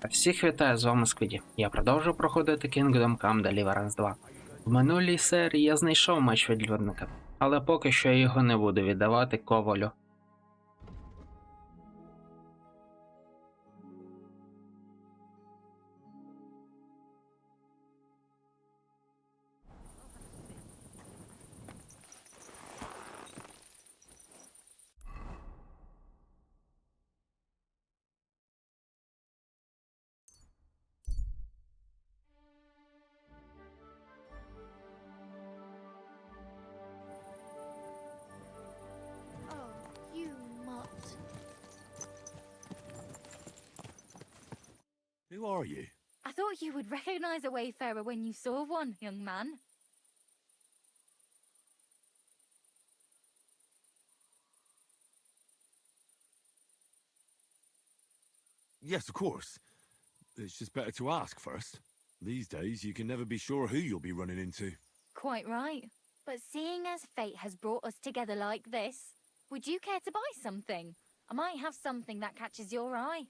Всіх вітаю, з вами Сквіді. Я продовжую проходити Come Deliverance 2. В минулій серії я знайшов меч відлюдника, але поки що я його не буду віддавати Ковалю. Who are you? I thought you would recognize a wayfarer when you saw one, young man. Yes, of course. It's just better to ask first. These days, you can never be sure who you'll be running into. Quite right. But seeing as fate has brought us together like this, would you care to buy something? I might have something that catches your eye.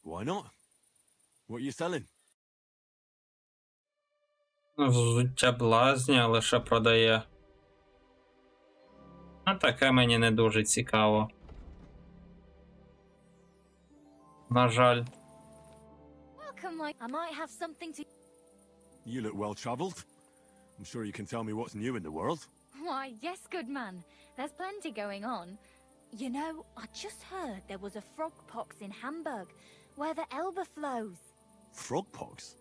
Why not? What are you selling? Взуття блазня лише продає. А таке мені не дуже цікаво. На жаль. Welcome, I might have something to... You look well-travelled. I'm sure you can tell me what's new in the world. Why, yes, good man. There's plenty going on. You know, I just heard there was a frog pox in Hamburg, where the Elbe flows. Frog pox?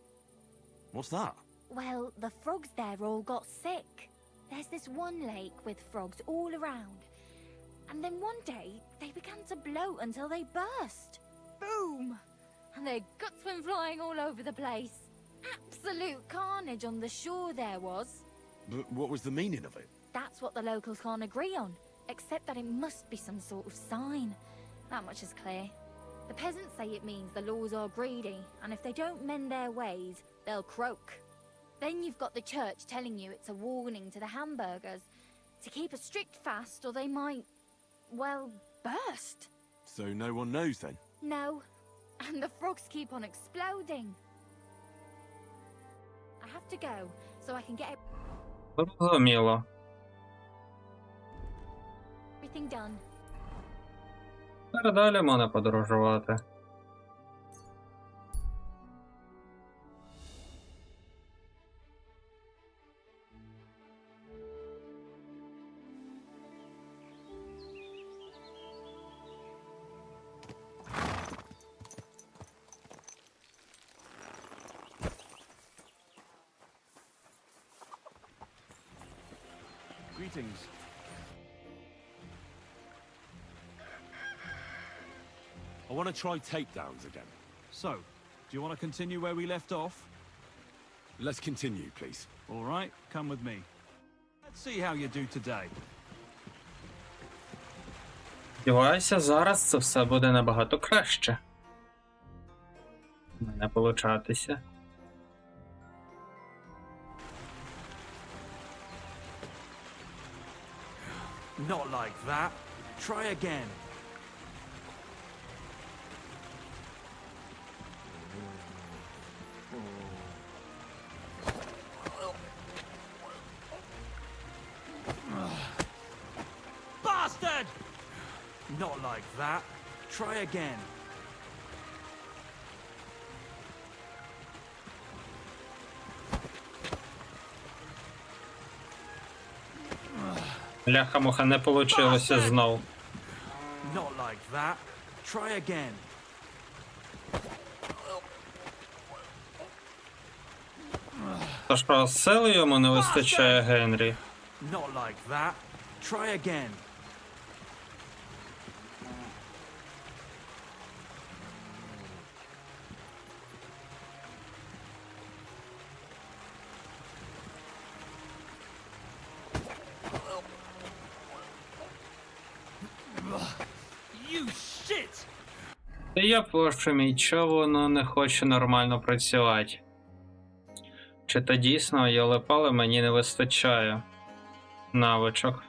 What's that? Well, the frogs there all got sick. There's this one lake with frogs all around. And then one day, they began to bloat until they burst. Boom! And their guts went flying all over the place. Absolute carnage on the shore there was. But what was the meaning of it? That's what the locals can't agree on, except that it must be some sort of sign. That much is clear. The peasants say it means the laws are greedy, and if they don't mend their ways, they'll croak. Then you've got the church telling you it's a warning to the Hamburgers to keep a strict fast or they might, well, burst. So no one knows then? No, and the frogs keep on exploding. I have to go, so I can get Зрозуміло. everything done. Далі можна подорожувати. Greetings. I want to try takedowns again. So, do you want to continue where we left off? Let's continue, please. All right, come with me. Let's see how you do today. Сподіваюся, зараз це все буде набагато краще. Не получатися. Not like that. Try again. Bastard! Not like that. Try again. Ляха-муха, не получилося знов. Not like that. Try again. То що, сили йому не вистачає, Генрі? Not like that. Try again. You shit! Та я прошу мій, чого воно не хоче нормально працювати? Чи то дійсно, йолепали, мені не вистачає навичок?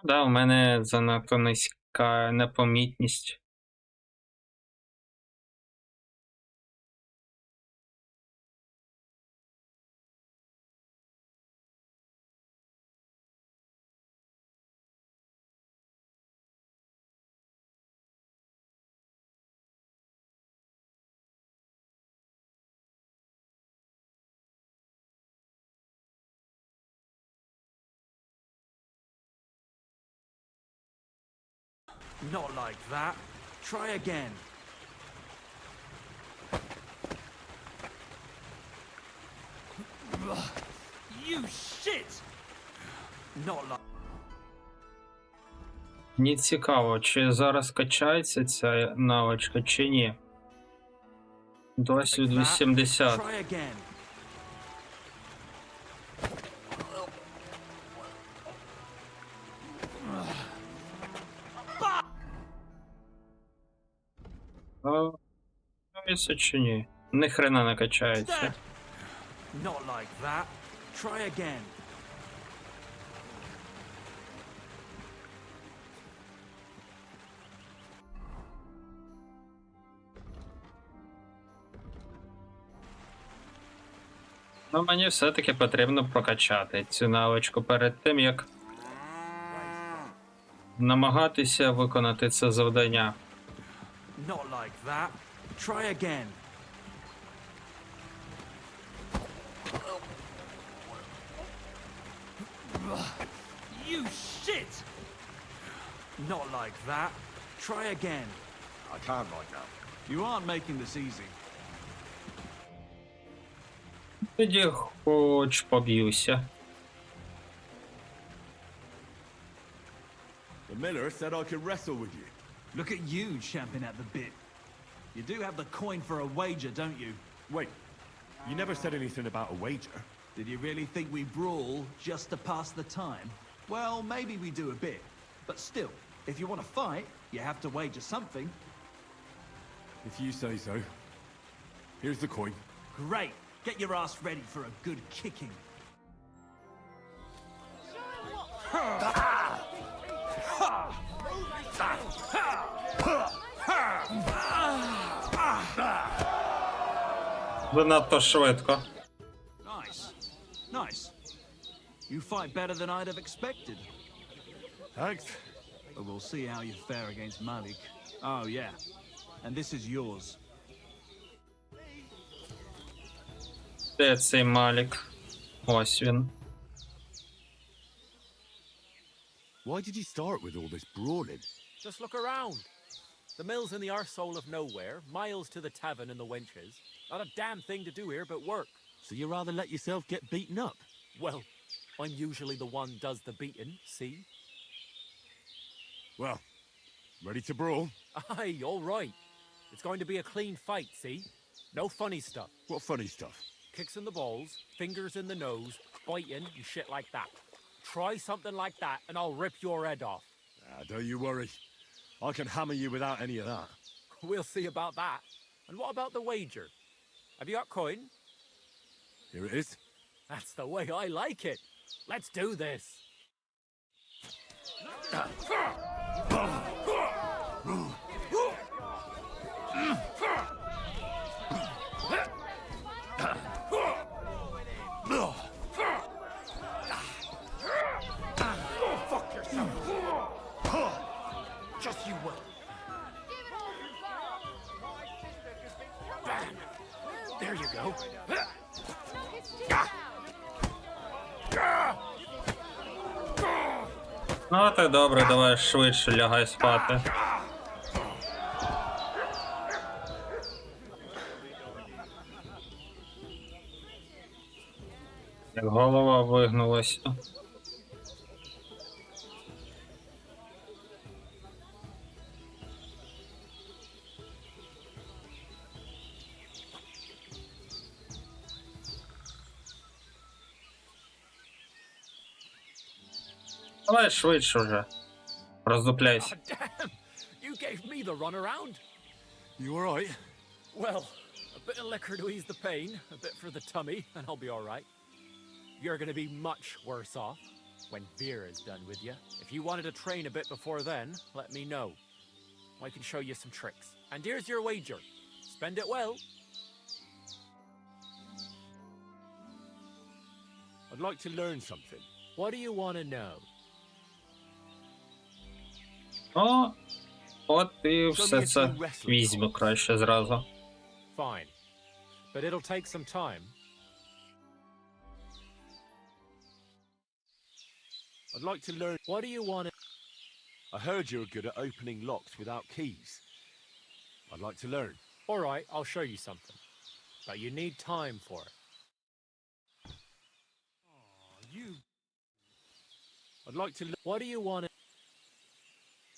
Да, у мене занадто низька непомітність. Not like that. Try again. You shit! Not like... Мені цікаво, чи зараз качається ця навичка, чи ні. Досвід that. 80. Try again. Качається чи ні? Ні хрена не качається. Dead. Not like that. Try again. Ну, мені все-таки потрібно прокачати цю навичку перед тим, як намагатися виконати це завдання. Not like that. Try again. You shit! Not like that. Try again. I can't like that. You aren't making this easy. Тоді хоч поб'юся. The miller said I could wrestle with you. Look at you champing at the bit. You do have the coin for a wager, don't you? Wait, you never said anything about a wager. Did you really think we brawl just to pass the time? Well, maybe we do a bit. But still, if you want to fight, you have to wager something. If you say so. Here's the coin. Great. Get your ass ready for a good kicking. Ви надто швидко. Nice. Nice. You fight better than I'd have expected. Thanks. But we'll see how you fare against Malik. Oh, yeah. And this is yours. Де цей Малік? Ось він. Why did you start with all this brawling? Just look around. The mill's in the arsehole of nowhere, miles to the tavern and the wenches. Not a damn thing to do here but work. So you rather let yourself get beaten up? Well, I'm usually the one does the beating, see? Well, ready to brawl? Aye, all right. It's going to be a clean fight, see? No funny stuff. What funny stuff? Kicks in the balls, fingers in the nose, biting and shit like that. Try something like that and I'll rip your head off. Ah, don't you worry. I can hammer you without any of that. We'll see about that. And what about the wager? Have you got coin? Here it is. That's the way I like it. Let's do this. Fuck yourself. Just you wait. Bam. There you go. Ну, так добре, давай швидше лягай спати. Як голова вигнулася. Давай швидше вже. Роздупляйся. Damn! You gave me the runaround. You alright? Well, a bit of liquor to ease the pain, a bit for the tummy, and I'll be all right. You're gonna be much worse off. when Vera's done with you. If you wanted to train a bit before then, let me know. I can show you some tricks. And here's your wager. Spend it well. I'd like to learn something. What do you want to know? О, от і Show me все a це few wrestling візьму moves. краще зразу. Fine. But it'll take some time. I'd like to learn. What do you want to... I heard you're good at opening locks without keys. I'd like to learn. All right, I'll show you something. But you need time for it. I'd like to learn. What do you want to...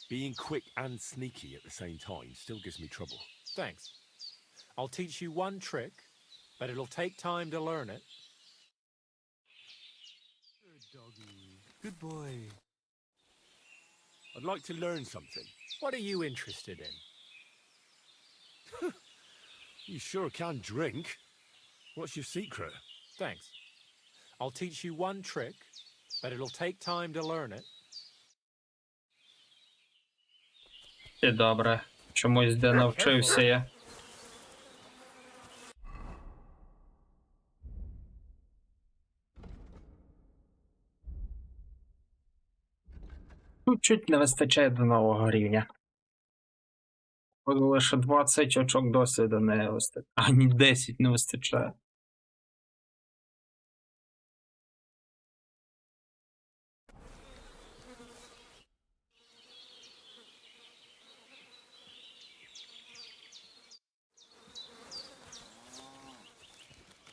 Being quick and sneaky at the same time still gives me trouble. Thanks. I'll teach you one trick, but it'll take time to learn it. Good doggy. Good boy. I'd like to learn something. What are you interested in? You sure can drink. What's your secret? Thanks. I'll teach you one trick, but it'll take time to learn it. І добре. Чомусь де навчився я. Чуть не вистачає до нового рівня. От лише 20 очок досвіду не вистачає. Ані 10 не вистачає.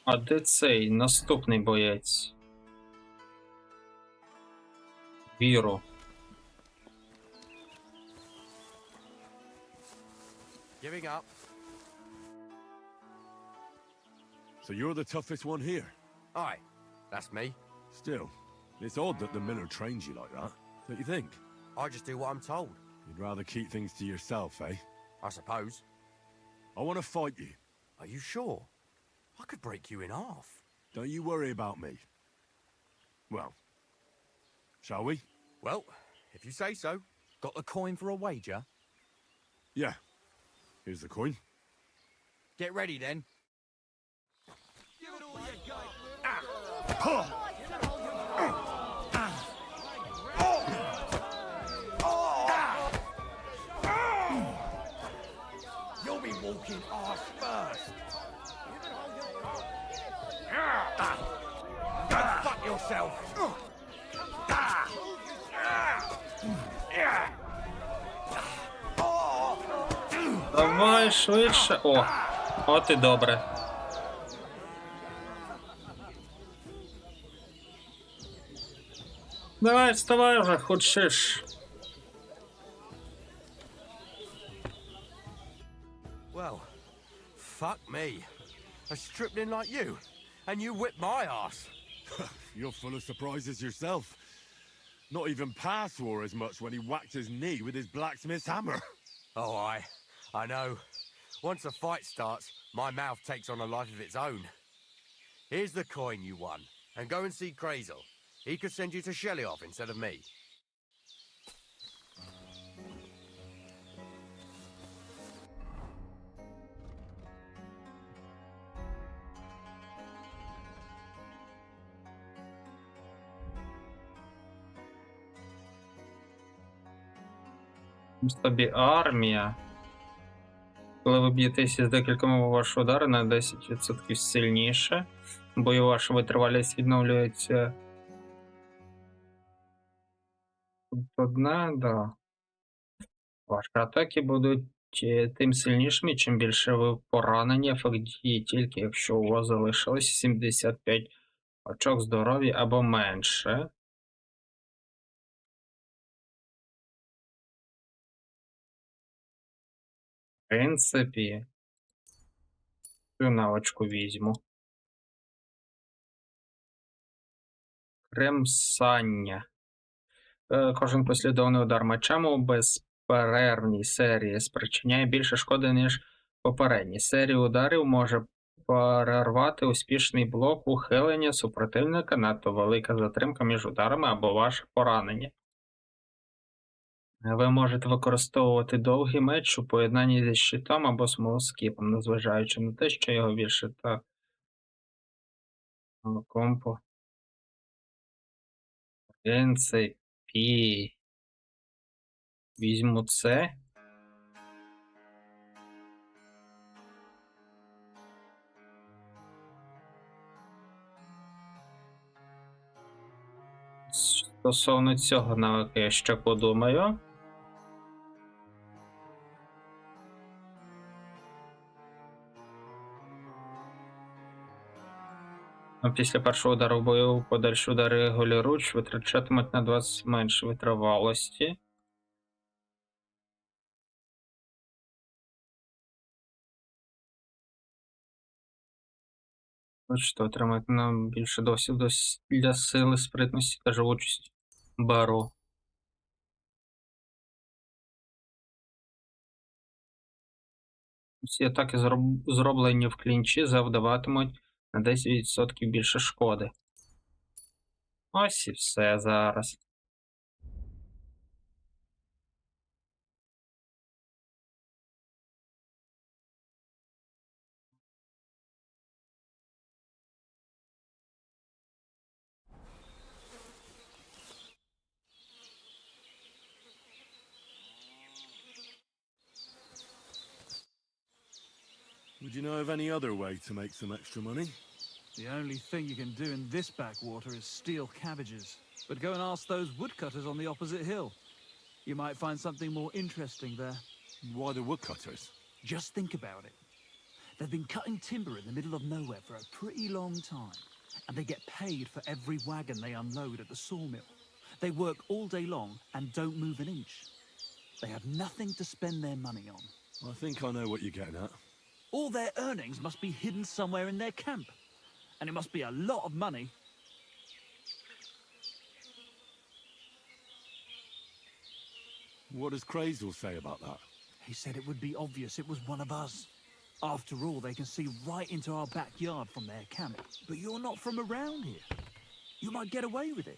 А де цей наступний боєць? Віру. Giving up. So you're the toughest one here. Aye, that's me. Still, it's odd that the miller trains you like that. Don't you think? I just do what I'm told, You'd rather keep things to yourself, eh? I suppose. I want to fight you. Are you sure? I could break you in half. Don't you worry about me. Well, shall we? Well, if you say so. Got the coin for a wager? Yeah. Here's the coin. Get ready then. You'll be walking arse first. Go fuck yourself. Давай швидше. О, от і добре. Давай, вставай вже, хочеш. Well, fuck me. I stripped in like you, and you whipped my ass. You're full of surprises yourself. Not even Pa swore as much when he whacked his knee with his blacksmith's hammer. Oh, I know. Once a fight starts, my mouth takes on a life of its own. Here's the coin you won, and go and see Crazel. He could send you to Shelly-off instead of me. Ось тобі армія. Коли ви б'єтеся з декількома, ваш удар на 10% сильніше, бо і ваша витривалість відновлюється. Одна, да. Ваші атаки будуть тим сильнішими, чим більше ви поранені. Ефект діє тільки якщо у вас залишилось 75 очок здоров'я або менше. В принципі, цю навичку візьму. Кремсання. Кожен послідовний удар мечем у безперервній серії спричиняє більше шкоди, ніж попередній. Серія ударів може перервати успішний блок ухилення супротивника, надто велика затримка між ударами або ваше поранення. Ви можете використовувати довгий меч у поєднанні зі щитом або смолоскипом, незважаючи на те, що його більше та компо. В принципі, візьму це. Стосовно цього навика я ще подумаю. Після першого удару в бою подальші удари голіруч витрачатимуть на 20 менше витривалості. Хочете отримати нам більше досвіду для сили, спритності та живучості. Беру. Всі атаки, зроблені в клінчі, завдаватимуть на 10% більше шкоди. Ось і все зараз. Would you know of any other way to make some extra money? The only thing you can do in this backwater is steal cabbages. But go and ask those woodcutters on the opposite hill. You might find something more interesting there. Why the woodcutters? Just think about it. They've been cutting timber in the middle of nowhere for a pretty long time, and they get paid for every wagon they unload at the sawmill. They work all day long and don't move an inch. They have nothing to spend their money on. I think I know what you're getting at. All their earnings must be hidden somewhere in their camp, and it must be a lot of money. What does Crazel say about that? He said it would be obvious it was one of us. After all, they can see right into our backyard from their camp. But you're not from around here. You might get away with it.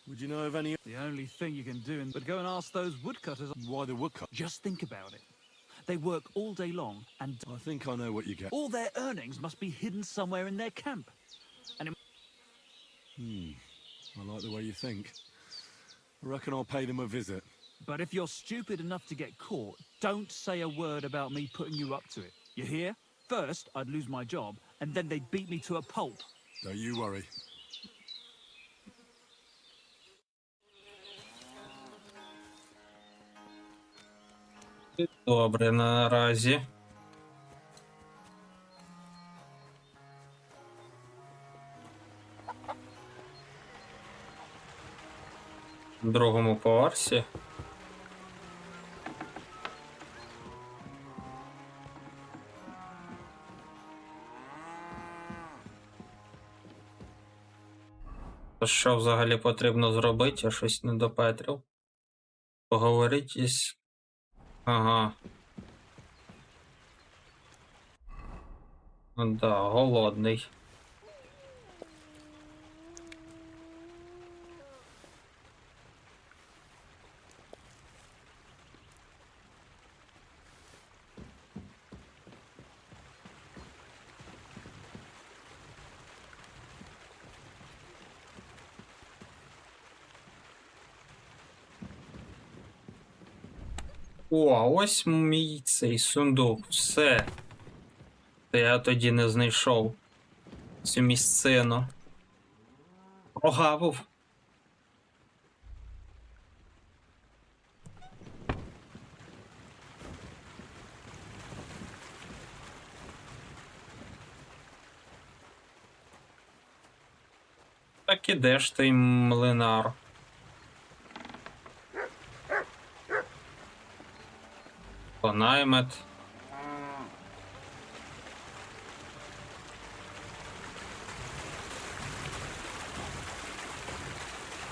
Would you know of any... The only thing you can do, but go and ask those woodcutters. Why the woodcutters? Just think about it. They work all day long and I think I know what you get. all their earnings must be hidden somewhere in their camp. And it... I like the way you think. I reckon I'll pay them a visit. But if you're stupid enough to get caught, don't say a word about me putting you up to it. You hear? First, I'd lose my job, and then they'd beat me to a pulp. Don't you worry. Добре, наразі. В другому поверсі. То що взагалі потрібно зробити? Я щось не допетрив. Поговоріть із... Ага. Ну да, голодний. О, а ось мій цей сундук. Все. Та я тоді не знайшов цю місцину. Прогавив. Так і де ж той млинар? Наймет.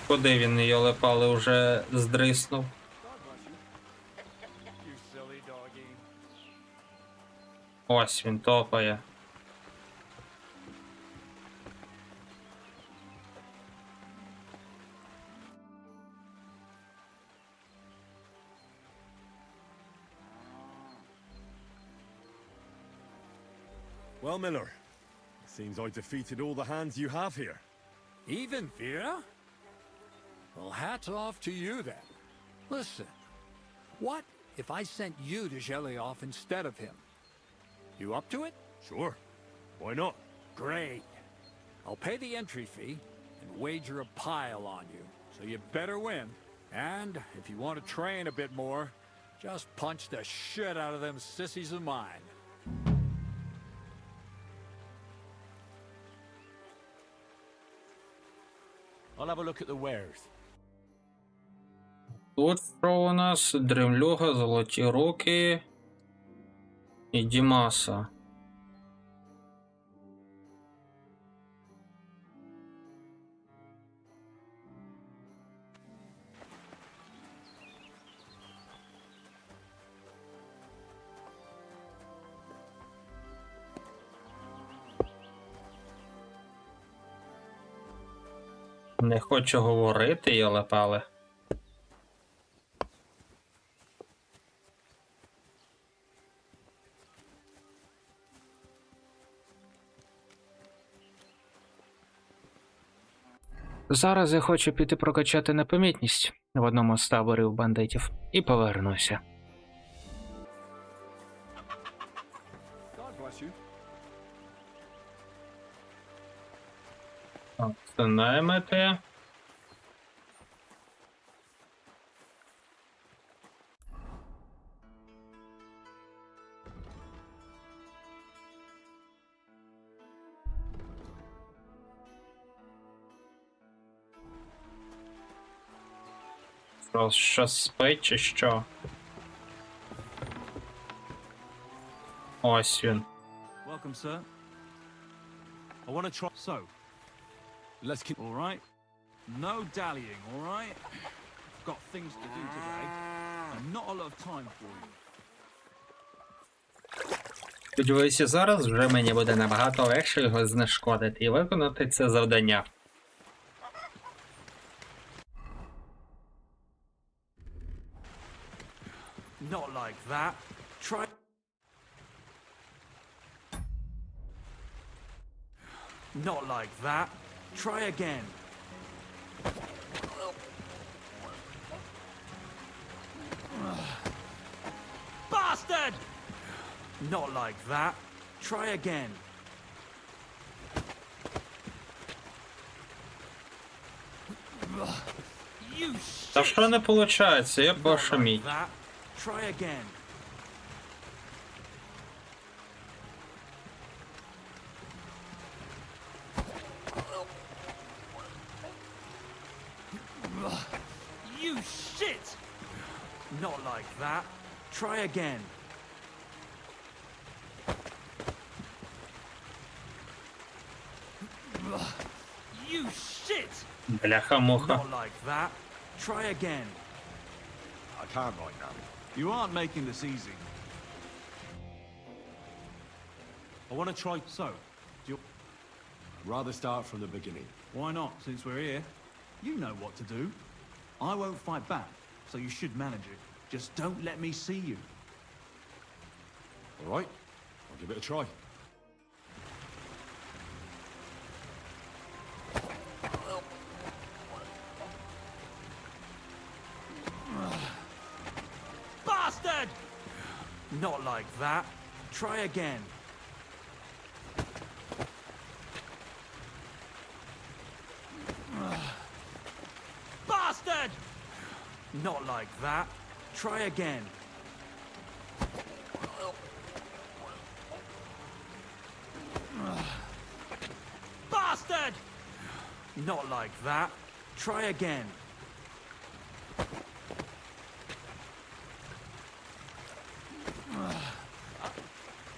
Куди він, йолепали, вже здриснув? You silly doggy. Ось він топає. Well, Miller, seems I defeated all the hands you have here. Even Vera? Well, hats off to you then. Listen, what if I sent you to Zhelyaoff instead of him? You up to it? Sure. Why not? Great. I'll pay the entry fee and wager a pile on you, so you better win. And if you want to train a bit more, just punch the shit out of them sissies of mine. I'll have a look at the wares. Тут що у нас? Дремлюга, золоті руки і Дімаса. Не хочу говорити, йоле-пале. Зараз я хочу піти прокачати непомітність в одному з таборів бандитів і повернуся. God bless you. Так, це наймити. Що спить чи що? Ось він. Welcome, sir. I want to try. So, Let's keep. all right? No dallying, all right? Got things to do today, and not a lot of time for you. Сподіваюся, зараз вже мені буде набагато легше його знешкодити і виконати це завдання. Not like that. Try. Not like that. Try again. Bastard! Not like that. Try again. You Та shit! що не виходить? Я Not прошу like мій. that. Try again. You shit! Not like that. Try again. You shit! Бляха-муха. Not like that. Try again. I can't right now. You aren't making this easy. I want to try. So, do you, Rather start from the beginning. why not, since we're here? You know what to do. I won't fight back, so you should manage it. Just don't let me see you. All right. I'll give it a try. Bastard! Not like that. Try again. Bastard! Not like that. Try again. Bastard! Not like that. Try again.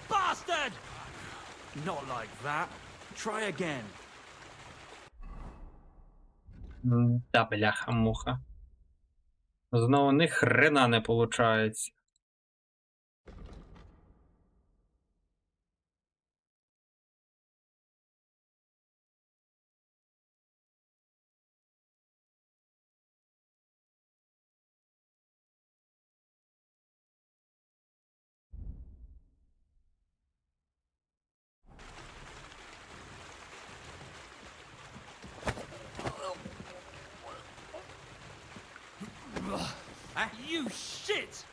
Bastard! Not like that. Try again. Та бляха-муха. Знову ні хрена не виходить. You shit!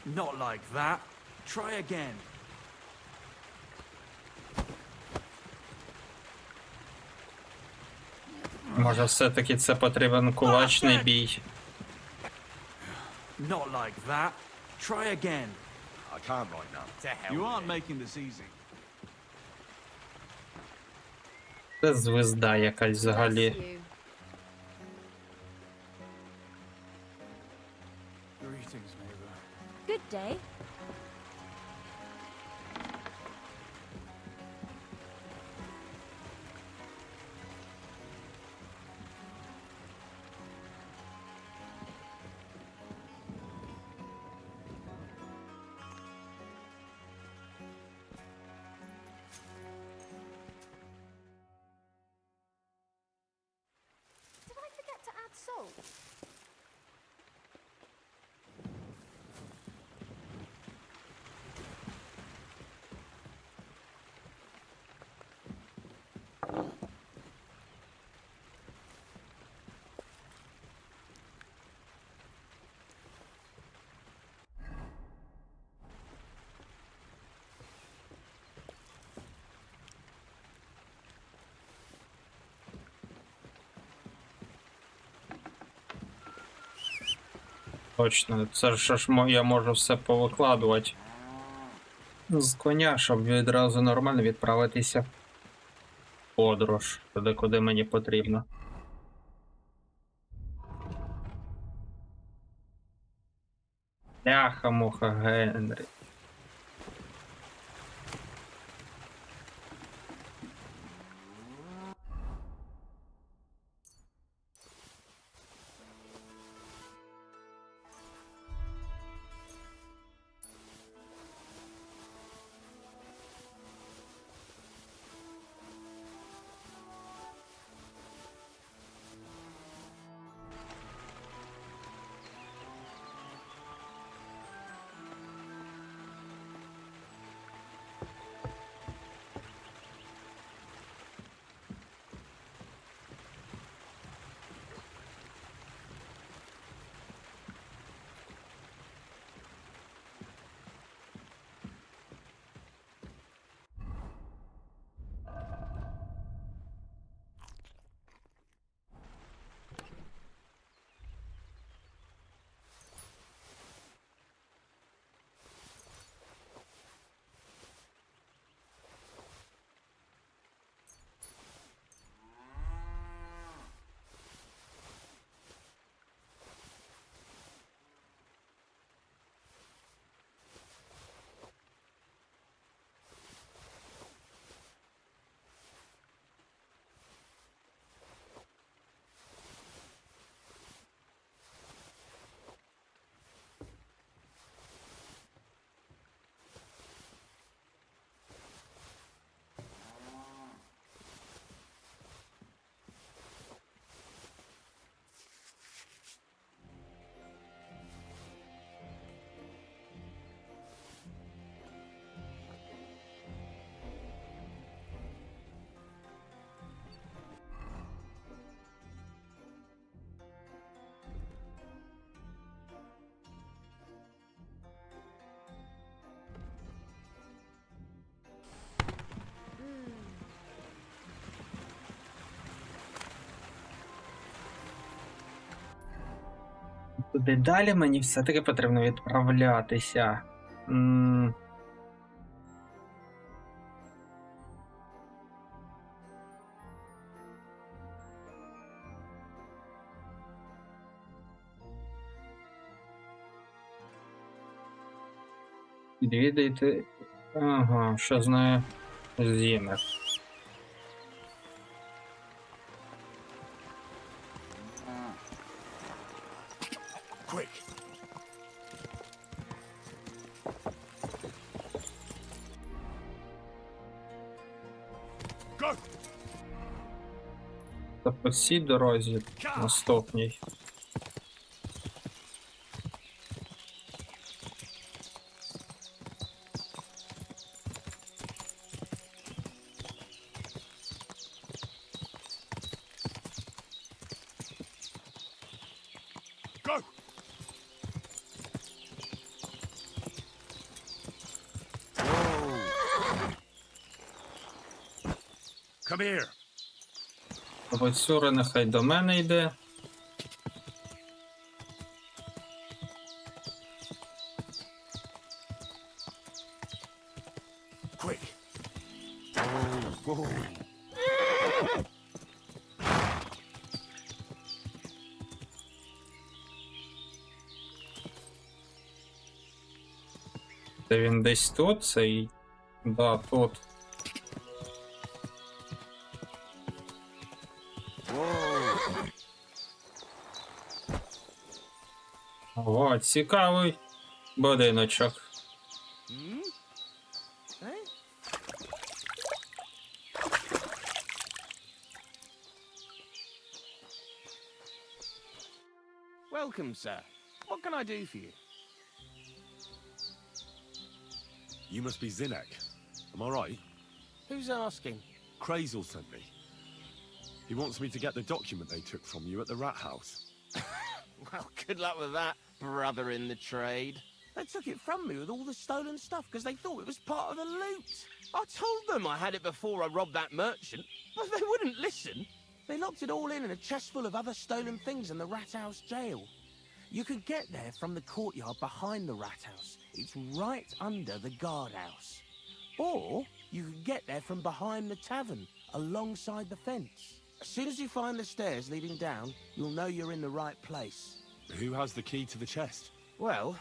Not like that. Try again. Може, все-таки це потрібен кулачний бій. Not like that. Try again. I can't right now. To hell. You aren't making this easy. Це звезда якась взагалі. Bless you. Greetings, neighbor. Good day. Did I forget to add salt? Точно, це ж я можу все повикладувати з коня, щоб відразу нормально відправитися в подорож, туди, куди мені потрібно. Бляха-муха, Генрі. Куди далі мені все-таки потрібно відправлятися. Відвідайте. Ага, що знає Зімер. Quick. Go. Та по цій дорозі наступній. Go. Come here. Оцюра нехай до мене йде. Quick. Whoa. Це він десь тут, цей... Да, тут. О, цікавий будиночок. Welcome, sir. What can I do for you? You must be Zinek. Am I right? Who's asking? Crazel sent me. He wants me to get the document they took from you at the rat house. Well, good luck with that, brother in the trade. They took it from me with all the stolen stuff because they thought it was part of the loot. I told them I had it before I robbed that merchant, but they wouldn't listen. They locked it all in a chest full of other stolen things in the rat house jail. You could get there from the courtyard behind the rat house. It's right under the guardhouse. Or you could get there from behind the tavern, alongside the fence. As soon as you find the stairs leading down, you'll know you're in the right place. Who has the key to the chest? Well,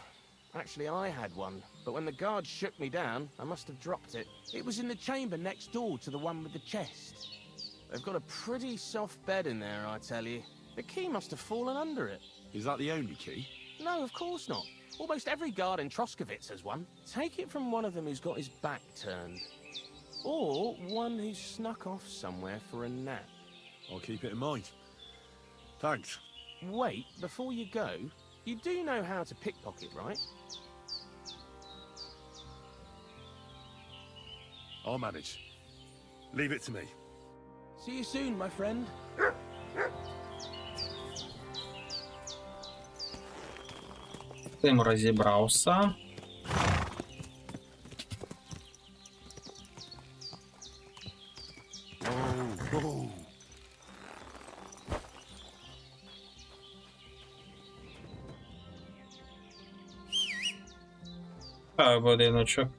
actually I had one, but when the guard shook me down, I must have dropped it. It was in the chamber next door to the one with the chest. They've got a pretty soft bed in there, I tell you. The key must have fallen under it. Is that the only key? No, of course not. Almost every guard in Troskovitz has one. Take it from one of them who's got his back turned. Or one who's snuck off somewhere for a nap. I'll keep it in mind. Thanks. Wait, before you go, you do know how to pickpocket, right? I'll manage. Leave it to me. See you soon, my friend. Тим розібрався. Будиночок.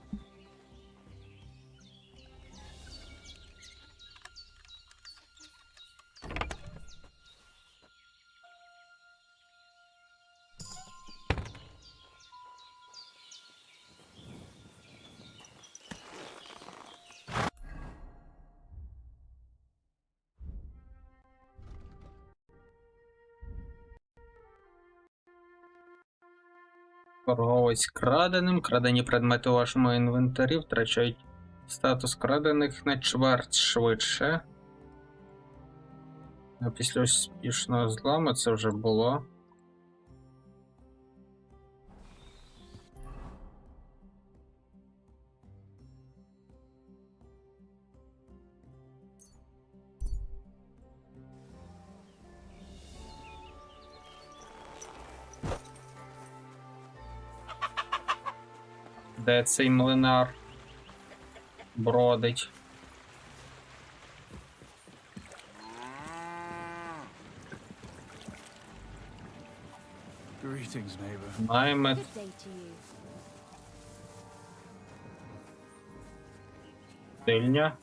Торговець краденим. Крадені предмети у вашому інвентарі втрачають статус крадених на чверть швидше. А після успішного зламу це вже було. Де цей млинар бродить? Greetings, neighbor. Наймет. Good day to you. Тильня.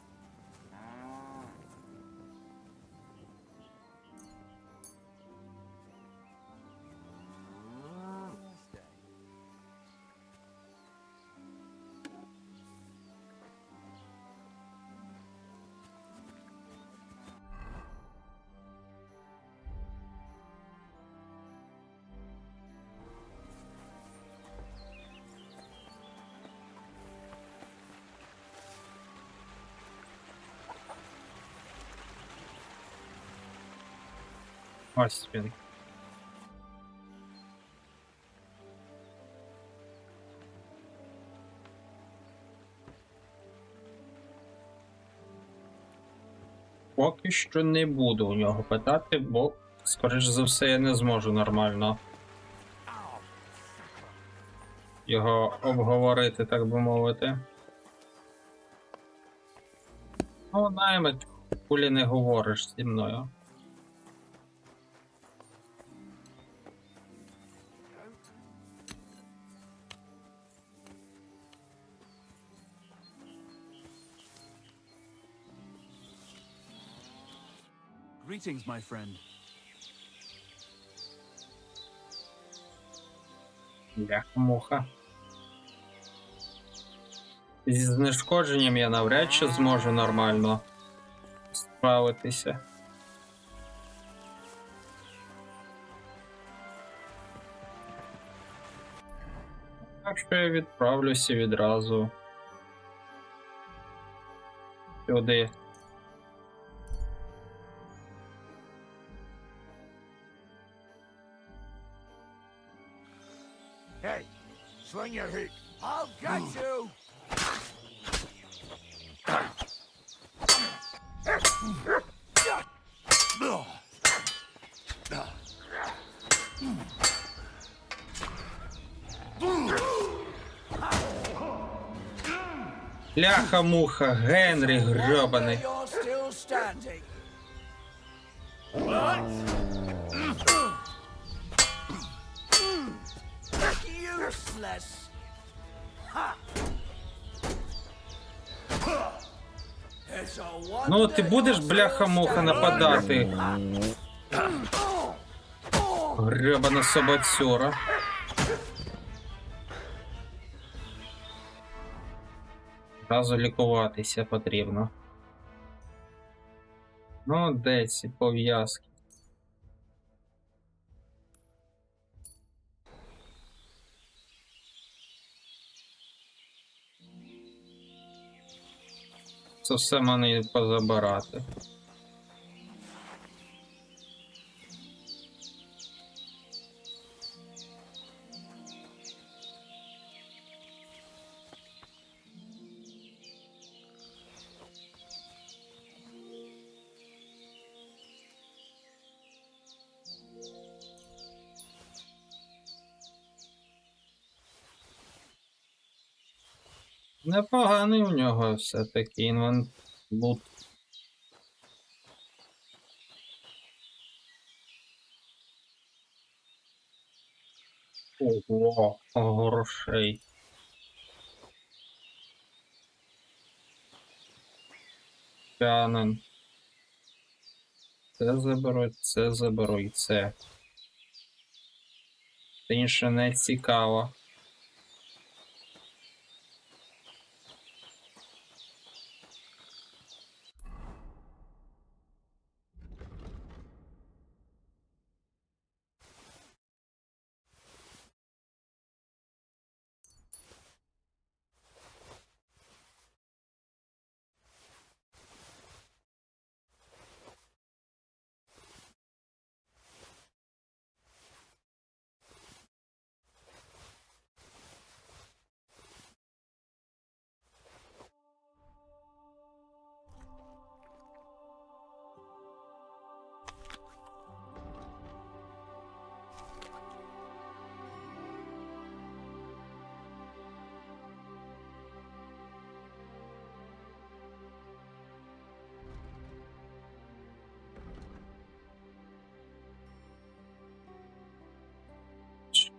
Ось він. Поки що не буду у нього питати, бо, скоріш за все, я не зможу нормально його обговорити, так би мовити. Ну, наймет. Хулі не говориш зі мною. Greetings, my friend. Бляха-муха. Зі знешкодженням я навряд чи зможу нормально справитися. Так що я відправлюся відразу сюди. Hey, sling your hook. I'll get you. Бляха-муха, Генрі грьобаний. You're still standing. Useless. It's a wonder Ну, ти будеш, you're бляха-муха, still нападати? Грьобана собацюра. Зразу лікуватися потрібно. Ну, де ці пов'язки? Це все мене позабирати. Непоганий у нього все-таки інвентбут. Ого, грошей. П'янен. Це заберу і це. Це інше не цікаво.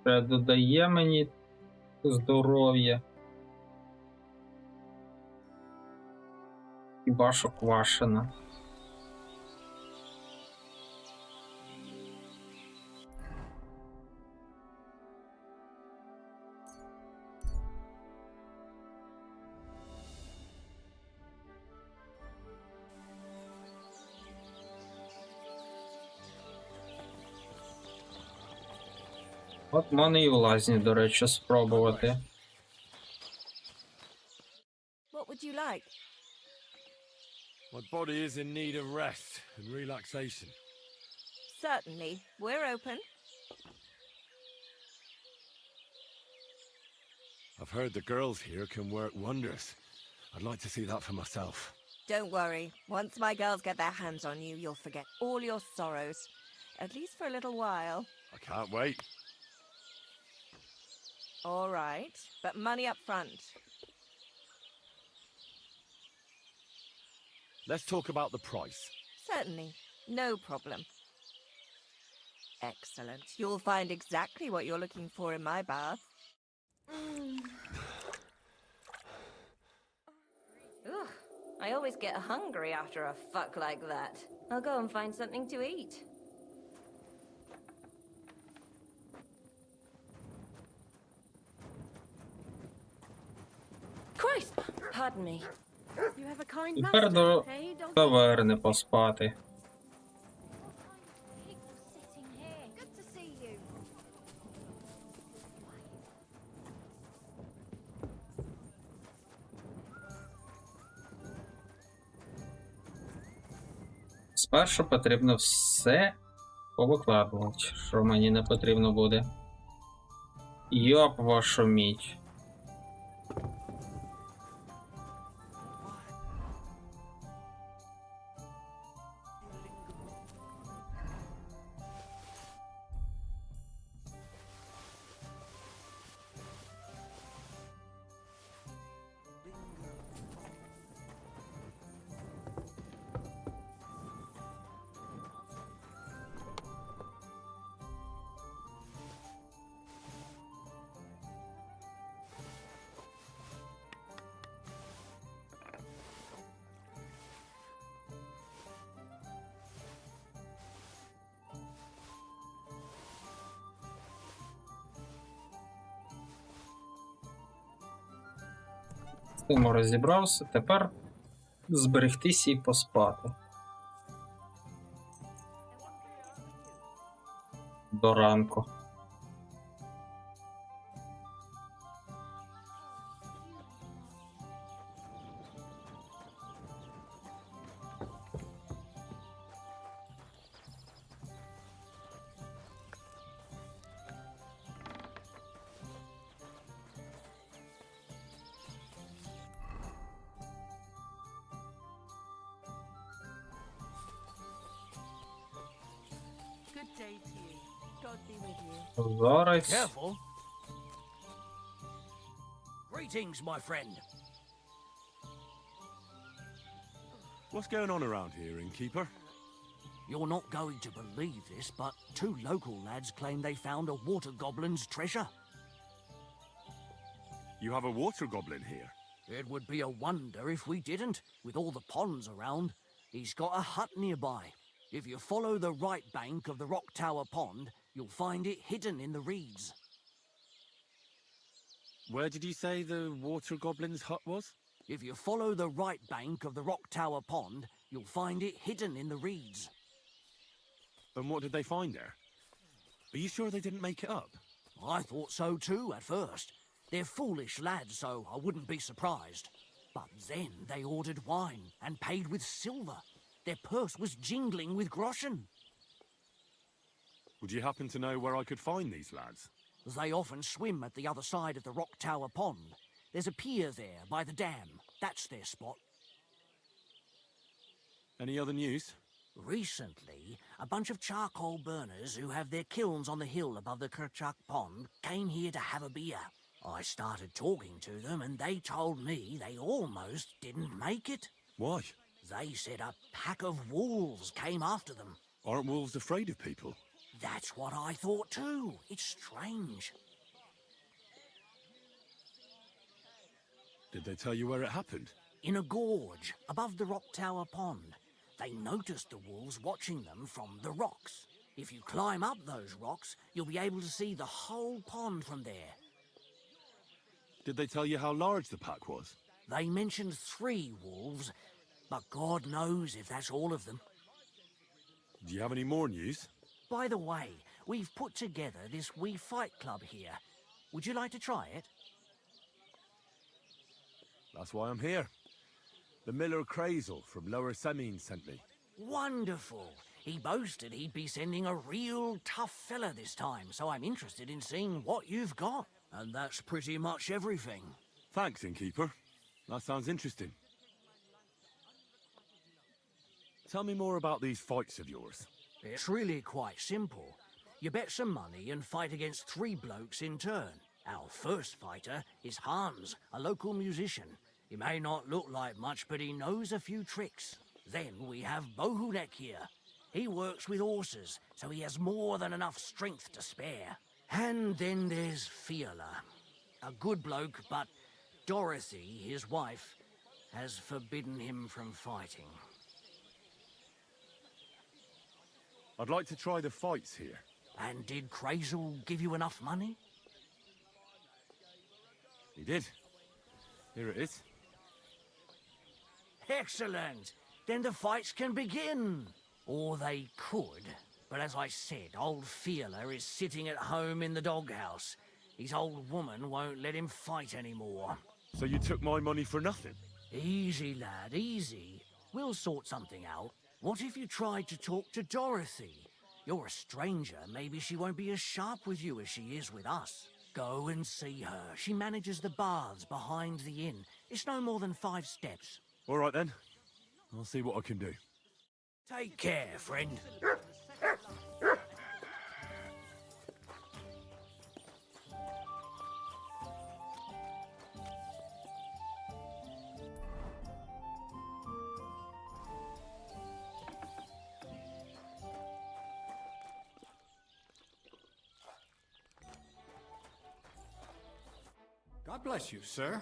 Ще додає мені здоров'я. Хіба що квашена. От мене і в лазні, до речі, спробувати. What would you like? My body is in need of rest and relaxation. Certainly. We're open. I've heard the girls here can work wonders. I'd like to see that for myself. Don't worry. Once my girls get their hands on you, you'll forget all your sorrows. At least for a little while. I can't wait. All right. But money up front. Let's talk about the price. Certainly. No problem. Excellent. You'll find exactly what you're looking for in my bath. Ugh, I always get hungry after a fuck like that. I'll go and find something to eat. Christ! Pardon me. You have a kind Тепер master, до hey, doggy? таверни поспати. What kind of pig was sitting here? Good to see you. Спершу потрібно все повикладувати, що мені не потрібно буде. Йоп вашу мідь. З тим розібрався, тепер зберегтися і поспати. До ранку. Good day to you. God be with you. Зараз. Careful. Greetings, my friend. What's going on around here, innkeeper? You're not going to believe this, but 2 local lads claim they found a water goblin's treasure. You have a water goblin here. It would be a wonder if we didn't, with all the ponds around. He's got a hut nearby. If you follow the right bank of the Rock Tower Pond, you'll find it hidden in the reeds. Where did you say the water goblin's hut was? If you follow the right bank of the Rock Tower Pond, you'll find it hidden in the reeds. And what did they find there? Are you sure they didn't make it up? I thought so too at first. They're foolish lads, so I wouldn't be surprised. But then they ordered wine and paid with silver. Their purse was jingling with groschen. Would you happen to know where I could find these lads? They often swim at the other side of the Rock Tower Pond. There's a pier there by the dam. That's their spot. Any other news? Recently, a bunch of charcoal burners who have their kilns on the hill above the Kerchak Pond came here to have a beer. I started talking to them and they told me they almost didn't make it. Why? They said a pack of wolves came after them. Aren't wolves afraid of people? That's what I thought too. It's strange. Did they tell you where it happened? In a gorge above the Rock Tower Pond. They noticed the wolves watching them from the rocks. If you climb up those rocks, you'll be able to see the whole pond from there. Did they tell you how large the pack was? They mentioned 3 wolves, but God knows if that's all of them. Do you have any more news? By the way, we've put together this wee fight club here. Would you like to try it? That's why I'm here. The miller Crazel from Lower Semine sent me. Wonderful. He boasted he'd be sending a real tough fella this time, so I'm interested in seeing what you've got. And that's pretty much everything. Thanks, innkeeper. That sounds interesting. Tell me more about these fights of yours. It's really quite simple. You bet some money and fight against 3 blokes in turn. Our first fighter is Hans, a local musician. He may not look like much, but he knows a few tricks. Then we have Bohunek here. He works with horses, so he has more than enough strength to spare. And then there's Fiala. A good bloke, but Dorothy, his wife, has forbidden him from fighting. I'd like to try the fights here. And did Crazel give you enough money? He did. Here it is. Excellent! Then the fights can begin. Or they could. But as I said, old Fiala is sitting at home in the doghouse. His old woman won't let him fight anymore. So you took my money for nothing? Easy, lad, easy. We'll sort something out. What if you tried to talk to Dorothy? You're a stranger. Maybe she won't be as sharp with you as she is with us. Go and see her. She manages the baths behind the inn. It's no more than 5 steps. All right then. I'll see what I can do. Take care, friend. God bless you, sir.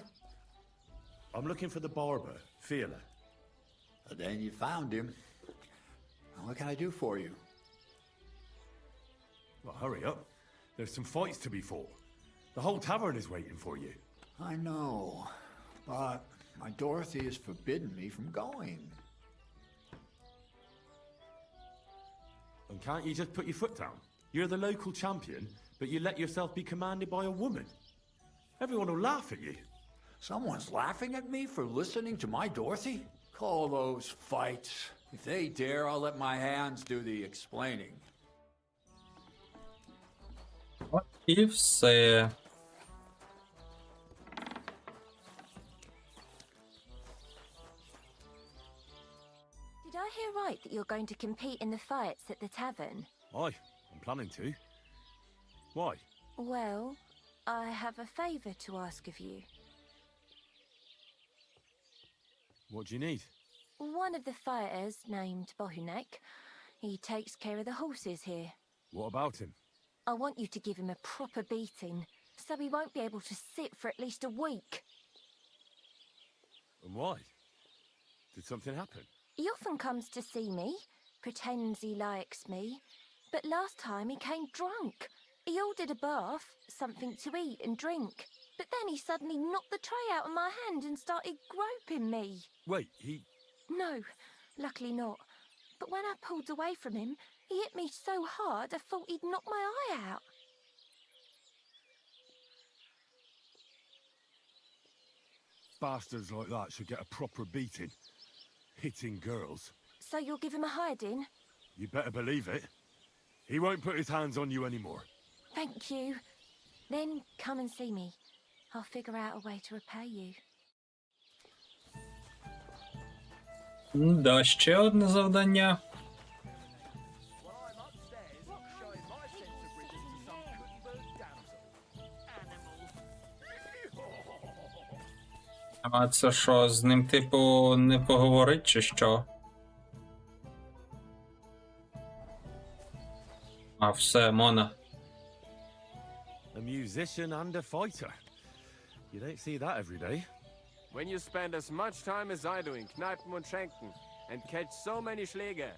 I'm looking for the barber, Fiala. Then you found him. What can I do for you? Well, hurry up. There's some fights to be fought. The whole tavern is waiting for you. I know, but my Dorothy has forbidden me from going. And can't you just put your foot down? You're the local champion, but you let yourself be commanded by a woman. Everyone will laugh at you. Someone's laughing at me for listening to my Dorothy? Call those fights. If they dare, I'll let my hands do the explaining. От і все. Did I hear right that you're going to compete in the fights at the tavern? Aye, I'm planning to. Why? Well, I have a favour to ask of you. What do you need? One of the fighters, named Bohunek, he takes care of the horses here. What about him? I want you to give him a proper beating, so he won't be able to sit for at least a week. And why? Did something happen? He often comes to see me, pretends he likes me, but last time he came drunk. He ordered a bath, something to eat and drink, but then he suddenly knocked the tray out of my hand and started groping me. Wait, he... No, luckily not. But when I pulled away from him, he hit me so hard I thought he'd knock my eye out. Bastards like that should get a proper beating. Hitting girls. So you'll give him a hiding? You better believe it. He won't put his hands on you anymore. Thank you. Then come and see me. I'll figure out a way to repay you. Да, ще одне завдання. А це що, з ним, типу, не поговорить, чи що? А, все, Мона. A musician and a fighter. You don't see that every day. When you spend as much time as I do in Kneipen und Schenken and catch so many Schläge,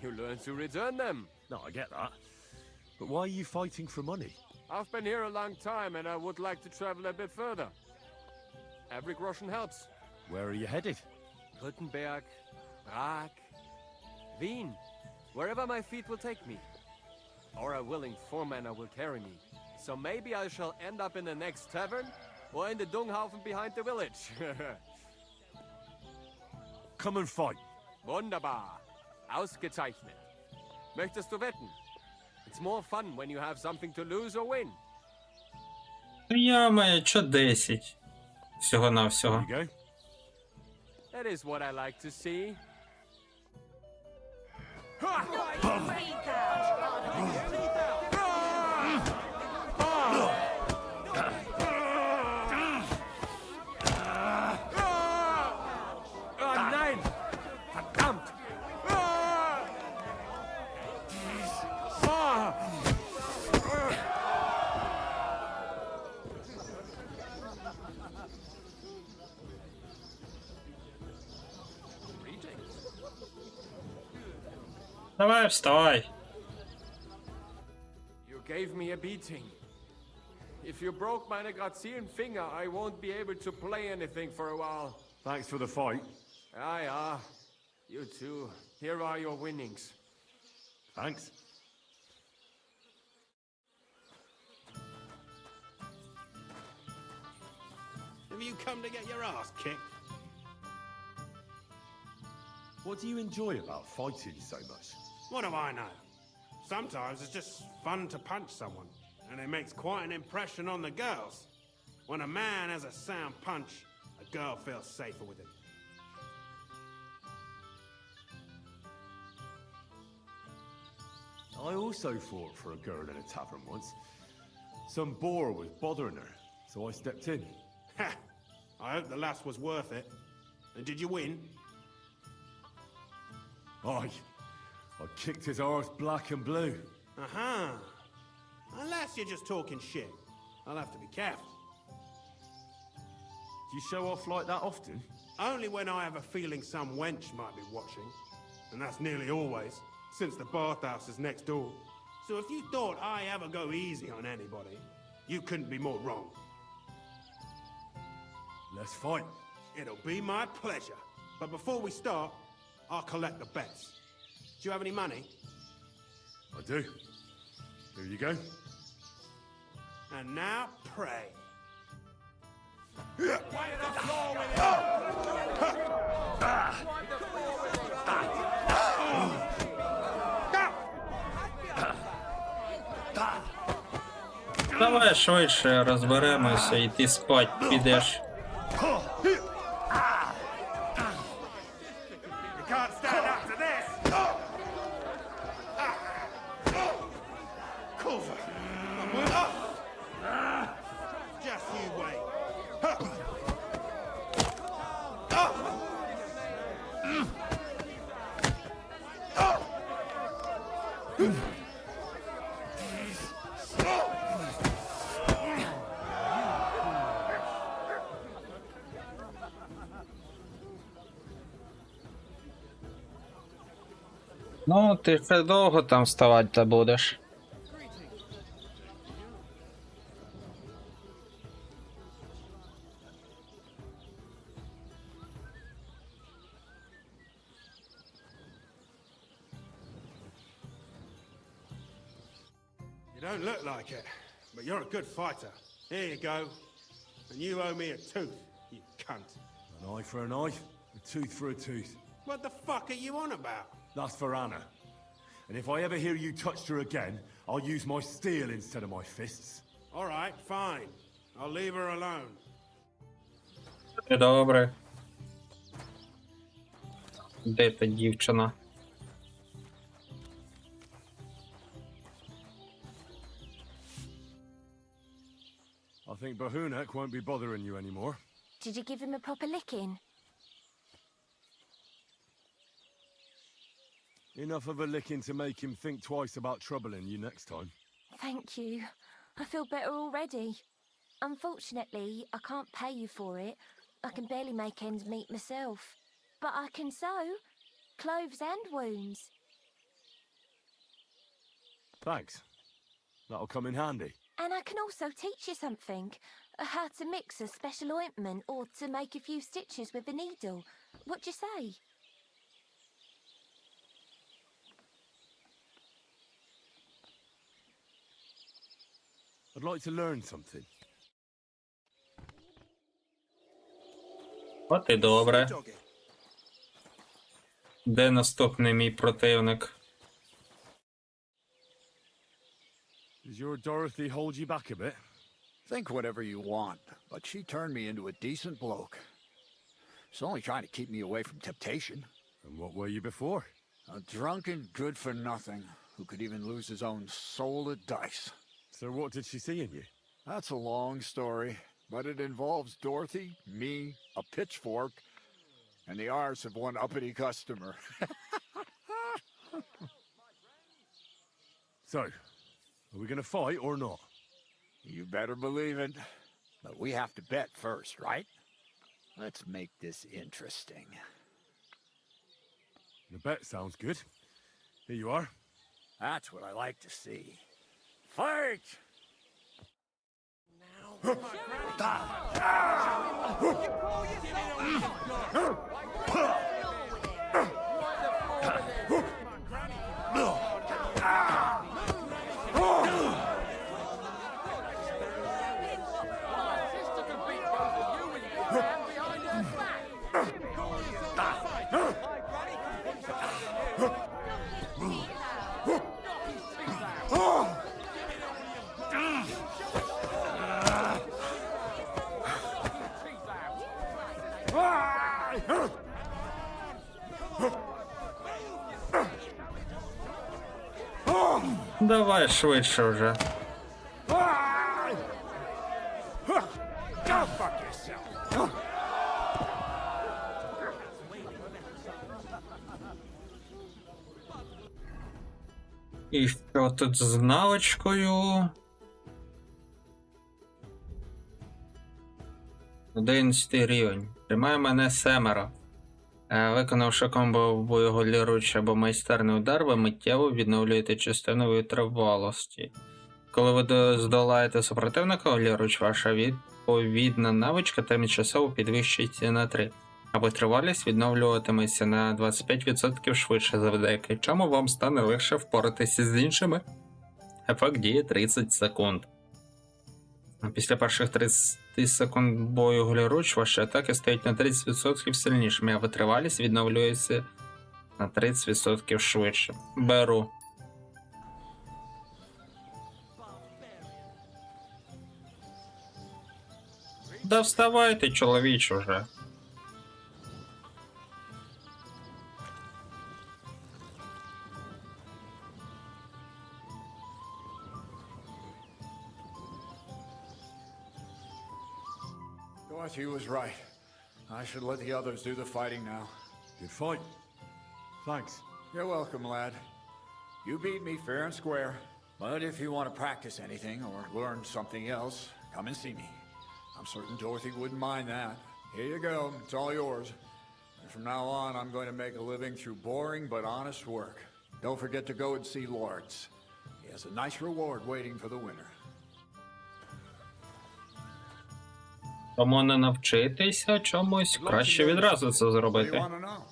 you learn to return them. No, I get that. But why are you fighting for money? I've been here a long time and I would like to travel a bit further. Every groschen helps. Where are you headed? Württemberg, Prag, Wien, wherever my feet will take me. Or a willing foreman will carry me. So maybe I shall end up in the next tavern or in the Dunghaufen behind the village. Come and fight. Wunderbar. Ausgezeichnet. Möchtest du wetten? It's more fun when you have something to lose or win. Я маю, що 10? Всього-навсього. There you go. That is what I like to see. Nein! Verdammt! Давай, вставай. You gave me a beating. If you broke my Negrazian finger, I won't be able to play anything for a while. Thanks for the fight. Ah. You too. Here are your winnings. Thanks. Have you come to get your ass kicked? What do you enjoy about fighting so much? What do I know? Sometimes it's just fun to punch someone, and it makes quite an impression on the girls. When a man has a sound punch, a girl feels safer with him. I also fought for a girl in a tavern once. Some boar was bothering her, so I stepped in. Ha! I hope the lass was worth it. And did you win? I kicked his arse black and blue. Uh-huh. Unless you're just talking shit. I'll have to be careful. Do you show off like that often? Only when I have a feeling some wench might be watching. And that's nearly always, since the bathhouse is next door. So if you thought I ever go easy on anybody, you couldn't be more wrong. Let's fight. It'll be my pleasure. But before we start, I'll collect the bets. Do you have any money? I do. Here you go. And now pray. Давай швидше розберемося і ти спать підеш. You can't stand up to this! Cover! Just you wait. Ну, ти ще довго там вставати будеш. You don't look like it, but you're a good fighter. Here you go. And you owe me a tooth, you cunt. An eye for an eye, a tooth for a tooth. What the fuck are you on about? That's for Anna. And if I ever hear you touched her again, I'll use my steel instead of my fists. All right, fine. I'll leave her alone. Добре. Де та дівчина? I think Bahunek won't be bothering you anymore. Did you give him a proper licking? Enough of a licking to make him think twice about troubling you next time. Thank you. I feel better already. Unfortunately, I can't pay you for it. I can barely make ends meet myself. But I can sew. Clothes and wounds. Thanks. That'll come in handy. And I can also teach you something. How to mix a special ointment or to make a few stitches with a needle. What do you say? I'd like to learn something. От і добре. Де наступний мій противник? Does your Dorothy hold you back a bit? Think whatever you want, but she turned me into a decent bloke. She's only trying to keep me away from temptation. And what were you before? A drunken good-for-nothing who could even lose his own soul at dice. So what did she see in you? That's a long story, but it involves Dorothy, me, a pitchfork, and the arse of one uppity customer. So, are we gonna fight or not? You better believe it. But we have to bet first, right? Let's make this interesting. The bet sounds good. Here you are. That's what I like to see. Fight! Давай швидше вже. Go fuck yourself! І що тут з навичкою? 11 рівень. Тримає мене 7. Виконавши комбо в бою ліруч або майстерний удар, ви миттєво відновлюєте частину витривалості. Коли ви здолаєте супротивника ліруч, ваша відповідна навичка тимчасово підвищується на 3. А витривалість відновлюватиметься на 25% швидше, завдяки чому вам стане легше впоратися з іншими. Ефект діє 30 секунд. Після перших 30 секунд бою голіруч ваші атаки стають на 30% сильнішими, а витривалість відновлюється на 30% швидше. Беру. Да вставайте, чоловіч, уже. Dorothy was right. I should let the others do the fighting now. Good fight. Thanks. You're welcome, lad. You beat me fair and square. But if you want to practice anything or learn something else, come and see me. I'm certain Dorothy wouldn't mind that. Here you go. It's all yours. And from now on, I'm going to make a living through boring but honest work. Don't forget to go and see Lawrence. He has a nice reward waiting for the winner. Тому не навчитися чомусь, краще відразу це What do you зробити. want to know?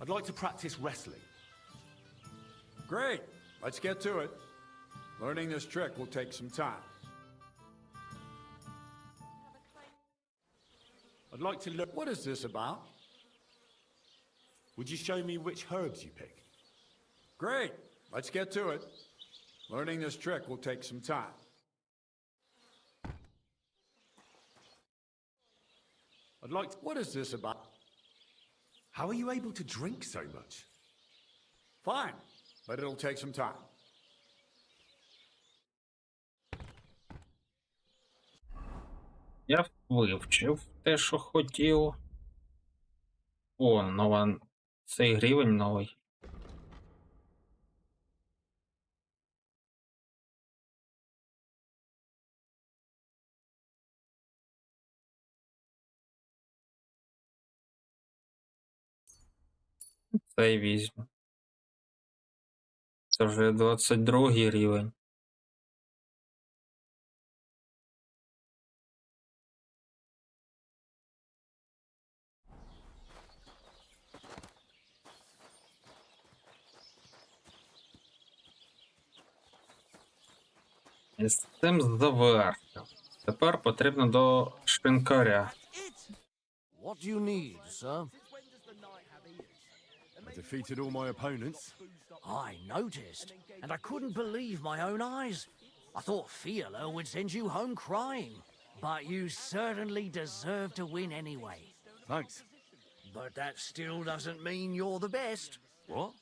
I'd like to practice wrestling. Great. Let's get to it. Learning this trick will take some time. I'd like to learn. What is this about? Would you show me which herbs you pick? Great. Let's get to it. Learning this trick will take some time. I'd like to. What is this about? How are you able to drink so much? Fine, but it'll take some time. Я вивчив те, що хотів. О, нова. Цей рівень новий. Цей візьму. Це вже 22 рівень. І з цим завершив. Тепер потрібно до шинкаря. What do you need, sir? I defeated all my opponents. I noticed, and I couldn't believe my own eyes. I thought Fiala would send you home crying, but you certainly deserve to win anyway. Thanks. But that still doesn't mean you're the best. What?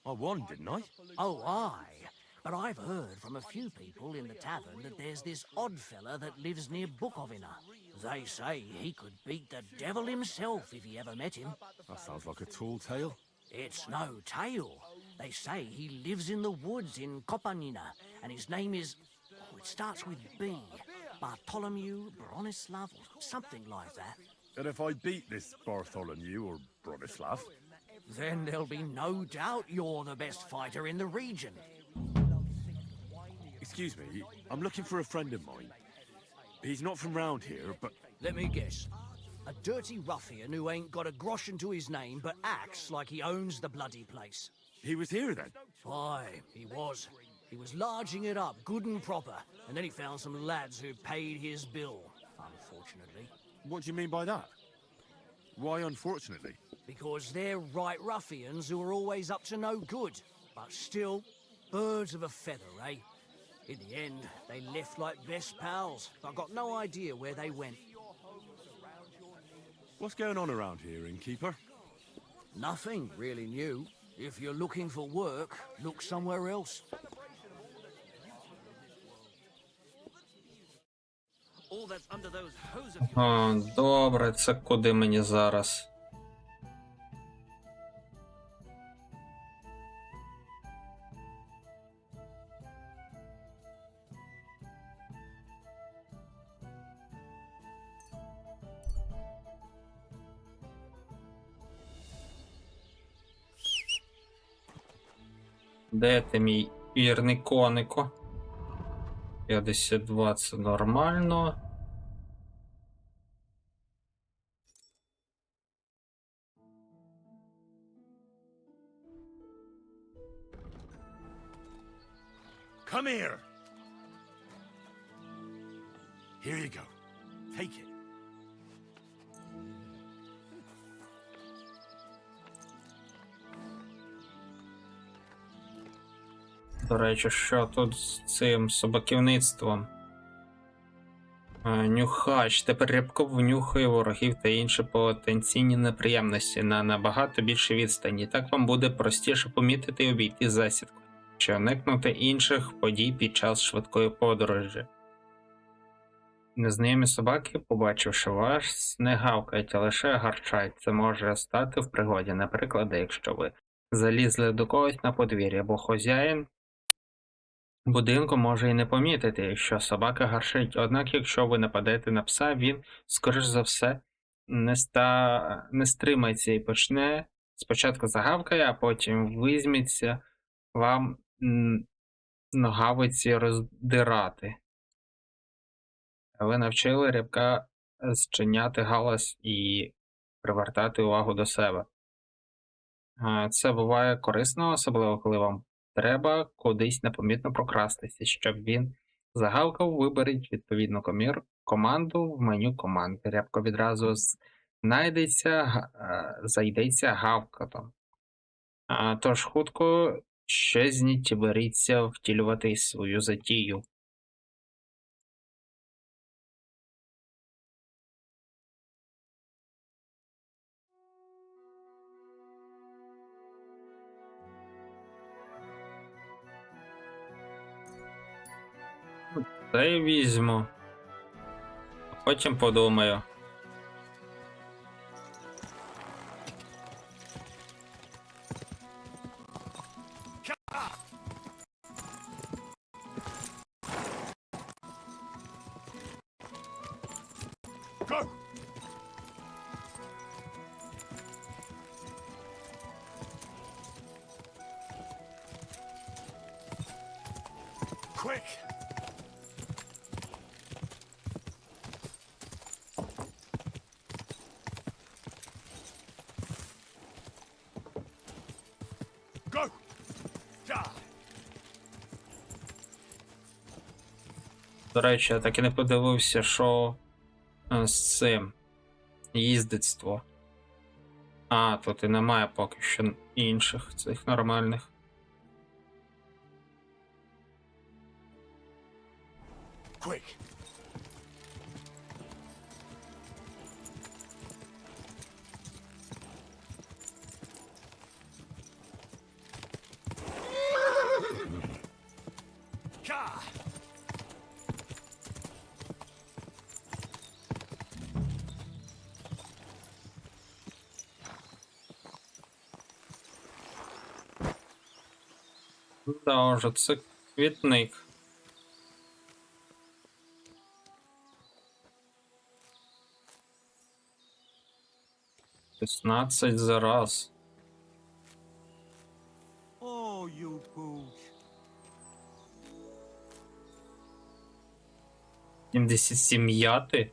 I won, didn't I? Oh, aye. But I've heard from a few people in the tavern that there's this odd fella that lives near Bukovina. They say he could beat the devil himself if he ever met him. That sounds like a tall tale. It's no tale. They say he lives in the woods in Kopanina, and his name is... Oh, it starts with B. Bartholomew, Bronislav, or something like that. And if I beat this Bartholomew or Bronislav, Then there'll be no doubt you're the best fighter in the region. excuse me, I'm looking for a friend of mine. He's not from round here, but Let me guess. A dirty ruffian who ain't got a groschen to his name but acts like he owns the bloody place. he was here then. Aye, he was. He was larging it up good and proper, and then he found some lads who paid his bill, unfortunately. What do you mean by that? Why unfortunately? Because they're right ruffians who are always up to no good. But still, birds of a feather, eh? In the end, they left like best pals. I've got no idea where they went. What's going on around here, innkeeper? Nothing really new. If you're looking for work, look somewhere else. All that's under those hose of О, добре, це куди мені зараз? Де ти, мій вірний конико? 52 це нормально. Come here! Here you go. Take it. До речі, що тут з цим собаківництвом? Нюхач. Тепер рябко внюхає ворогів та інші потенційні неприємності на набагато більшій відстані. Так вам буде простіше помітити і обійти засідку, чи уникнути інших подій під час швидкої подорожі. Незнайомі собаки, побачивши вас, не гавкають, а лише гарчать. Це може стати в пригоді. Наприклад, якщо ви залізли до когось на подвір'я, бо хазяїн будинку може і не помітити, якщо собака гарчить. Однак, якщо ви нападете на пса, він, скоріш за все, не стримається і почне спочатку загавкає, а потім візьметься вам ногавиці роздирати. Ви навчили рябка зчиняти галас і привертати увагу до себе. Це буває корисно, особливо коли вам треба кудись непомітно прокрастися. Щоб він загавкав, виберіть відповідну команду в меню команд. Рябко відразу зайдеться гавкотом. Тож хутко щезніть і беріться втілювати свою затію. Та й візьму. А потім подумаю. Go! Quick! Go! Ja! До речі, я так і не подивився, що з цим їздицтво. Тут і немає поки що інших цих нормальних. Quick! Ja! Да, вже це квітник. 16 за раз. Oh, you pooch. 77 яти?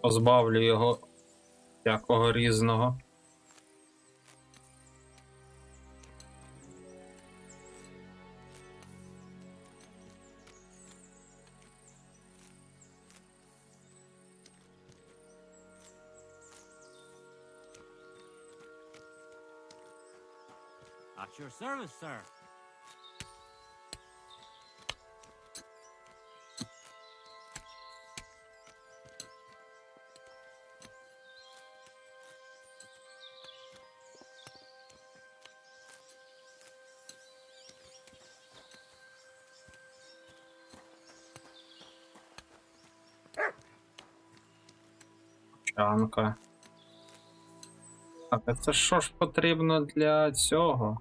Позбавлю його всякого різного. At your service, sir. Чанка. Так, а це що ж потрібно для цього?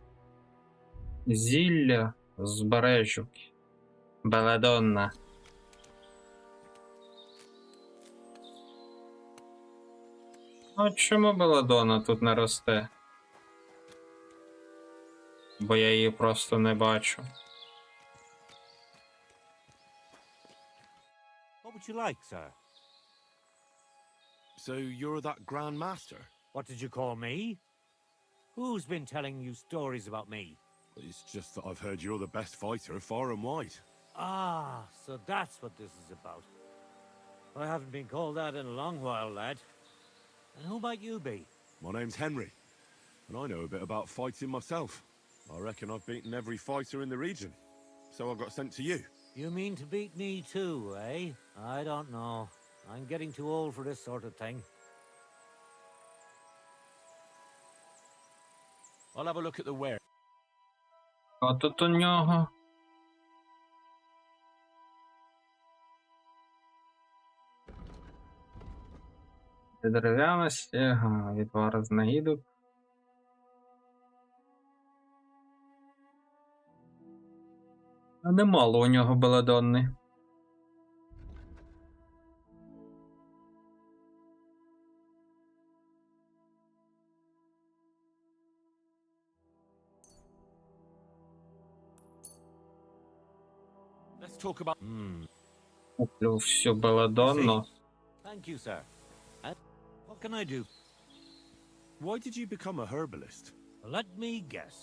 Зілля з бережуки. Беледонна. А чому беледонна тут не росте? Бо я її просто не бачу. What would you like, sir? So you're that Grand Master? What did you call me? Who's been telling you stories about me? It's just that I've heard you're the best fighter far and wide. Ah, so that's what this is about. I haven't been called that in a long while, lad. And who might you be? My name's Henry, and I know a bit about fighting myself. I reckon I've beaten every fighter in the region, so I got sent to you. You mean to beat me too, eh? I don't know. I'm getting too old for this sort of thing. I'll have a look at the ware. А тут у нього. Дерев'яна стяга, відвар з нагідок. А немало у нього беледонни. Let's talk about... Куплю всю беледонну. Thank you, sir. What can I do? Why did you become a herbalist? Let me guess.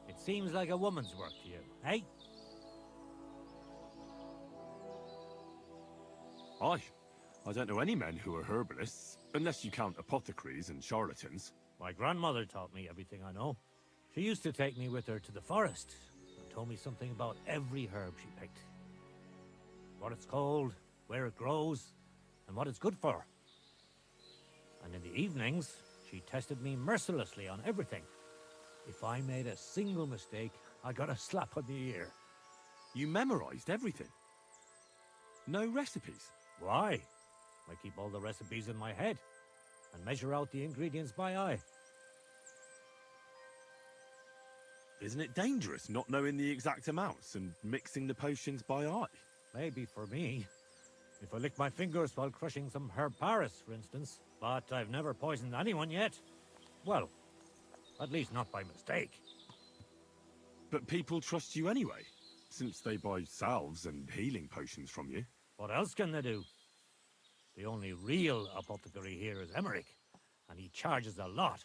It seems like a woman's work to you, eh? I don't know any men who are herbalists, unless you count apothecaries and charlatans. My grandmother taught me everything I know. She used to take me with her to the forest and told me something about every herb she picked. What it's called, where it grows, and what it's good for. And in the evenings, she tested me mercilessly on everything. If I made a single mistake, I got a slap on the ear. You memorized everything? No recipes? Why? I keep all the recipes in my head and measure out the ingredients by eye. Isn't it dangerous not knowing the exact amounts and mixing the potions by eye? Maybe for me. If I lick my fingers while crushing some herb Paris, for instance. But I've never poisoned anyone yet. Well, at least not by mistake. But people trust you anyway, since they buy salves and healing potions from you. What else can they do? The only real apothecary here is Emmerich, and he charges a lot.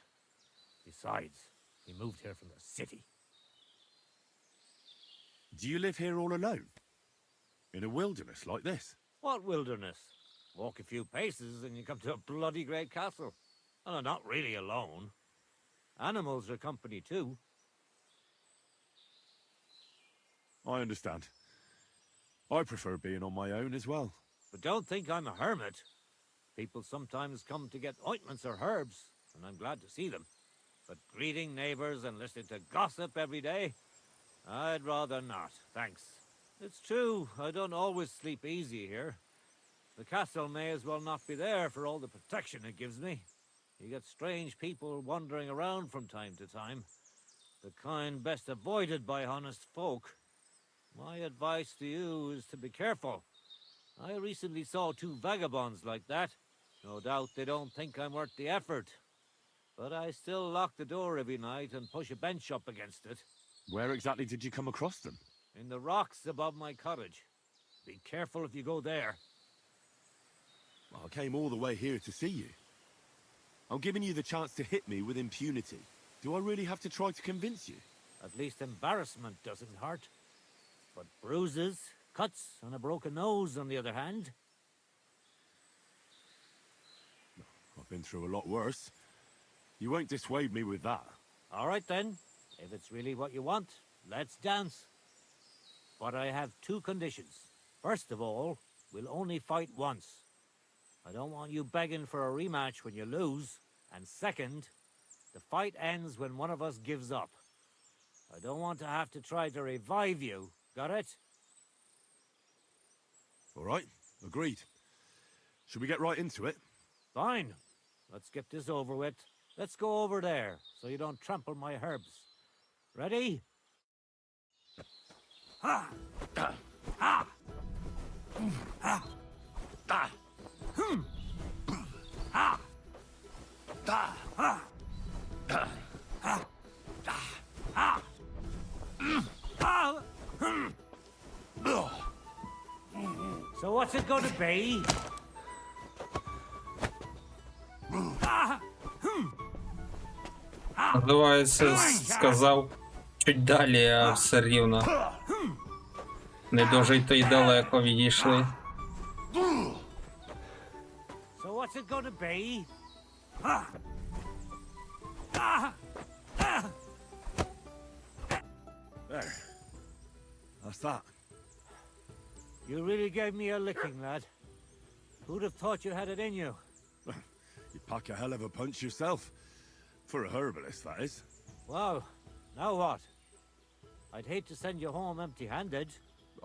Besides, he moved here from the city. Do you live here all alone? In a wilderness like this? What wilderness? Walk a few paces and you come to a bloody great castle. And I'm not really alone. Animals are company too. I understand. I prefer being on my own as well. But don't think I'm a hermit. People sometimes come to get ointments or herbs, and I'm glad to see them. But greeting neighbors and listening to gossip every day? I'd rather not, thanks. It's true, I don't always sleep easy here. The castle may as well not be there for all the protection it gives me. You get strange people wandering around from time to time. The kind best avoided by honest folk. My advice to you is to be careful. I recently saw 2 vagabonds like that. No doubt they don't think I'm worth the effort. But I still lock the door every night and push a bench up against it. Where exactly did you come across them? In the rocks above my cottage. Be careful if you go there. Well, I came all the way here to see you. I'm giving you the chance to hit me with impunity. Do I really have to try to convince you? At least embarrassment doesn't hurt. But bruises, cuts, and a broken nose, on the other hand. I've been through a lot worse. You won't dissuade me with that. All right then. If it's really what you want, let's dance. But I have 2 conditions. First of all, we'll only fight once. I don't want you begging for a rematch when you lose. And second, the fight ends when one of us gives up. I don't want to have to try to revive you. Got it? All right, agreed. Should we get right into it? Fine. Let's get this over with. Let's go over there, so you don't trample my herbs. Ready? Ha! Ha! Ha! Ha! Ha! Ha! Ha! So what's it going to be? Називається, сказав чуть далі, а все рівно. Не дуже й то й далеко відійшли. So what's it going to be? There. That's that. You really gave me a licking, lad. Who'd have thought you had it in you? You pack a hell of a punch yourself. For a herbalist, that is. Well, now what? I'd hate to send you home empty-handed.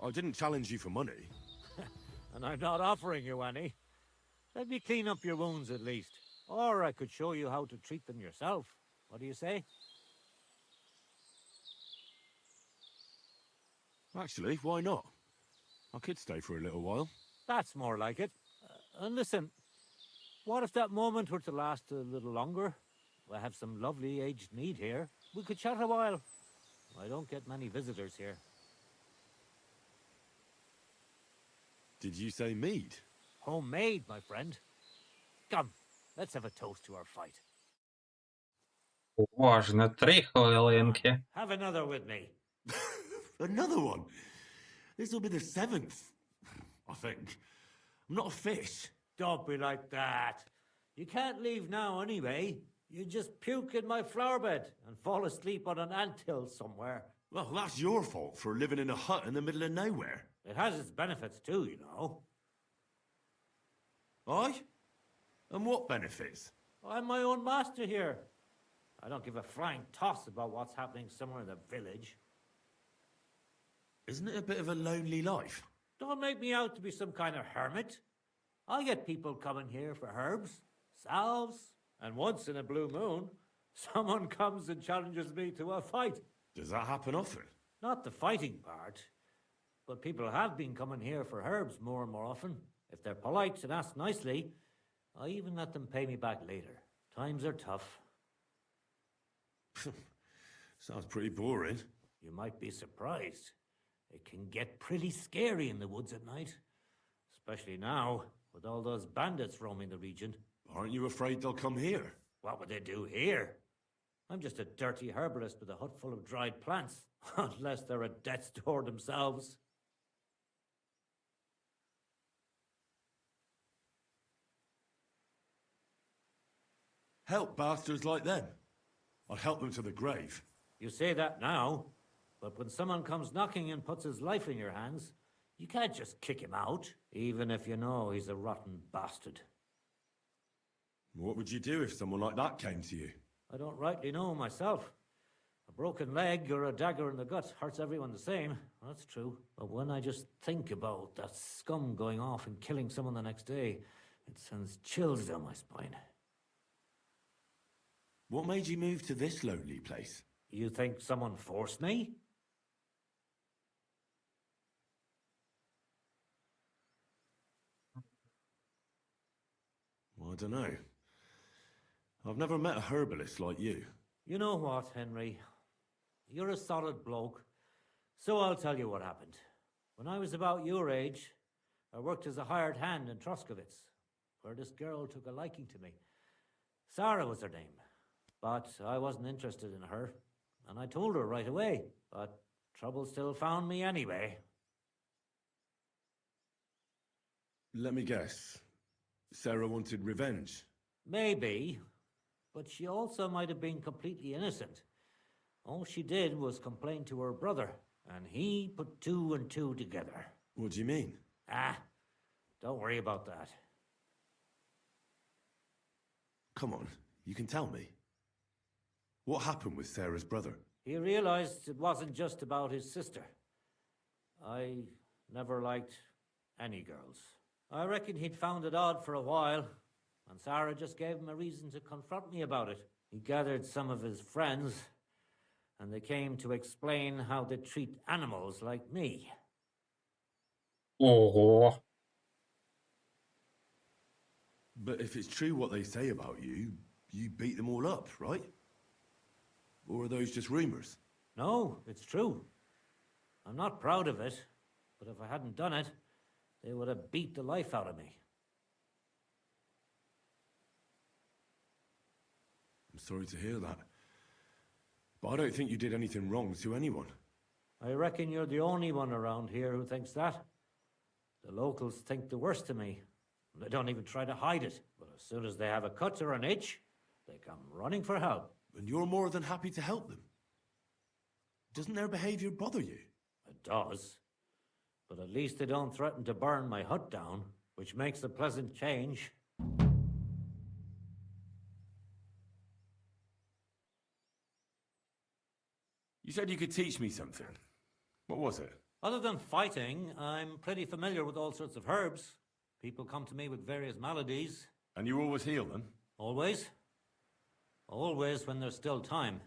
I didn't challenge you for money. And I'm not offering you any. Let me clean up your wounds at least. Or I could show you how to treat them yourself. What do you say? Actually, why not? I could stay for a little while. That's more like it. And listen, what if that moment were to last a little longer? I have some lovely aged mead here. We could chat a while. I don't get many visitors here. Did you say mead? Homemade, my friend. Come, let's have a toast to our fight. Уважно, 3 хвилинки. Have another with me. Another one? This'll be the 7th, I think. I'm not a fish. Don't be like that. You can't leave now anyway. You just puke in my flower bed and fall asleep on an anthill somewhere. Well, that's your fault for living in a hut in the middle of nowhere. It has its benefits too, you know. Aye? And what benefits? I'm my own master here. I don't give a flying toss about what's happening somewhere in the village. Isn't it a bit of a lonely life? Don't make me out to be some kind of hermit. I get people coming here for herbs, salves, and once in a blue moon, someone comes and challenges me to a fight. Does that happen often? Not the fighting part, but people have been coming here for herbs more and more often. If they're polite and ask nicely, I even let them pay me back later. Times are tough. Sounds pretty boring. You might be surprised. It can get pretty scary in the woods at night. Especially now, with all those bandits roaming the region. Aren't you afraid they'll come here? What would they do here? I'm just a dirty herbalist with a hut full of dried plants. Unless they're at death's door themselves. Help bastards like them. I'd help them to the grave. You say that now, but when someone comes knocking and puts his life in your hands, you can't just kick him out, even if you know he's a rotten bastard. What would you do if someone like that came to you? I don't rightly know myself. A broken leg or a dagger in the gut hurts everyone the same, that's true. But when I just think about that scum going off and killing someone the next day, it sends chills down my spine. What made you move to this lonely place? You think someone forced me? Well, I don't know. I've never met a herbalist like you. You know what, Henry? You're a solid bloke, so I'll tell you what happened. When I was about your age, I worked as a hired hand in Troskowitz, where this girl took a liking to me. Sarah was her name, but I wasn't interested in her, and I told her right away, but trouble still found me anyway. Let me guess. Sarah wanted revenge. Maybe, but she also might have been completely innocent. All she did was complain to her brother, and he put 2 and 2 together. What do you mean? Don't worry about that. Come on, you can tell me. What happened with Sarah's brother? He realized it wasn't just about his sister. I never liked any girls. I reckon he'd found it odd for a while, and Sarah just gave him a reason to confront me about it. He gathered some of his friends, and they came to explain how they treat animals like me. Ого. But if it's true what they say about you, you beat them all up, right? Or are those just rumors? No, it's true. I'm not proud of it, but if I hadn't done it, they would have beat the life out of me. I'm sorry to hear that. But I don't think you did anything wrong to anyone. I reckon you're the only one around here who thinks that. The locals think the worst of me. They don't even try to hide it. But as soon as they have a cut or an itch, they come running for help. And you're more than happy to help them. Doesn't their behavior bother you? It does. But at least they don't threaten to burn my hut down, which makes a pleasant change. You said you could teach me something. What was it? Other than fighting, I'm pretty familiar with all sorts of herbs. People come to me with various maladies. And you always heal them? Always. Always when there's still time.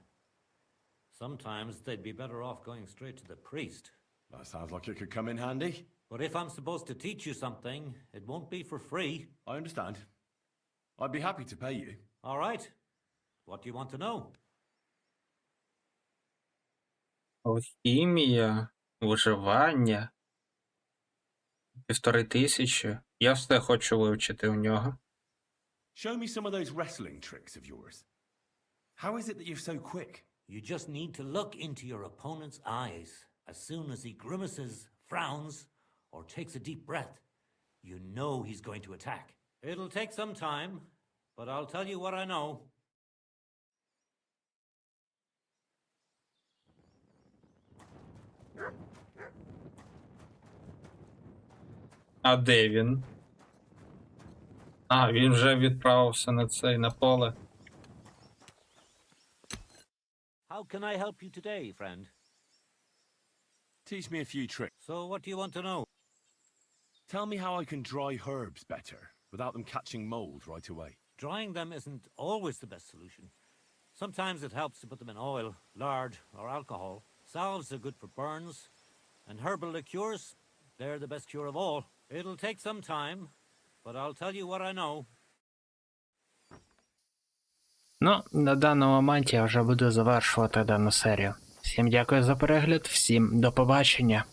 Sometimes they'd be better off going straight to the priest. That sounds like it could come in handy. But if I'm supposed to teach you something, it won't be for free. I understand. I'd be happy to pay you. All right. What do you want to know? Алхімія, виживання. 1500. Я все хочу вивчити у нього. Show me some of those wrestling tricks of yours. How is it that you're so quick? You just need to look into your opponent's eyes. As soon as he grimaces, frowns, or takes a deep breath, you know he's going to attack. It'll take some time, but I'll tell you what I know. А де він? А, він вже відправився на поле. How can I help you today, friend? Teach me a few tricks. So what do you want to know? Tell me how I can dry herbs better, without them catching mold right away. Drying them isn't always the best solution. Sometimes it helps to put them in oil, lard, or alcohol. Salves are good for burns, and herbal liqueurs, they're the best cure of all. It'll take some time, but I'll tell you what I know. Ну, на даному моменті я вже буду завершувати дану серію. Всім дякую за перегляд, всім до побачення.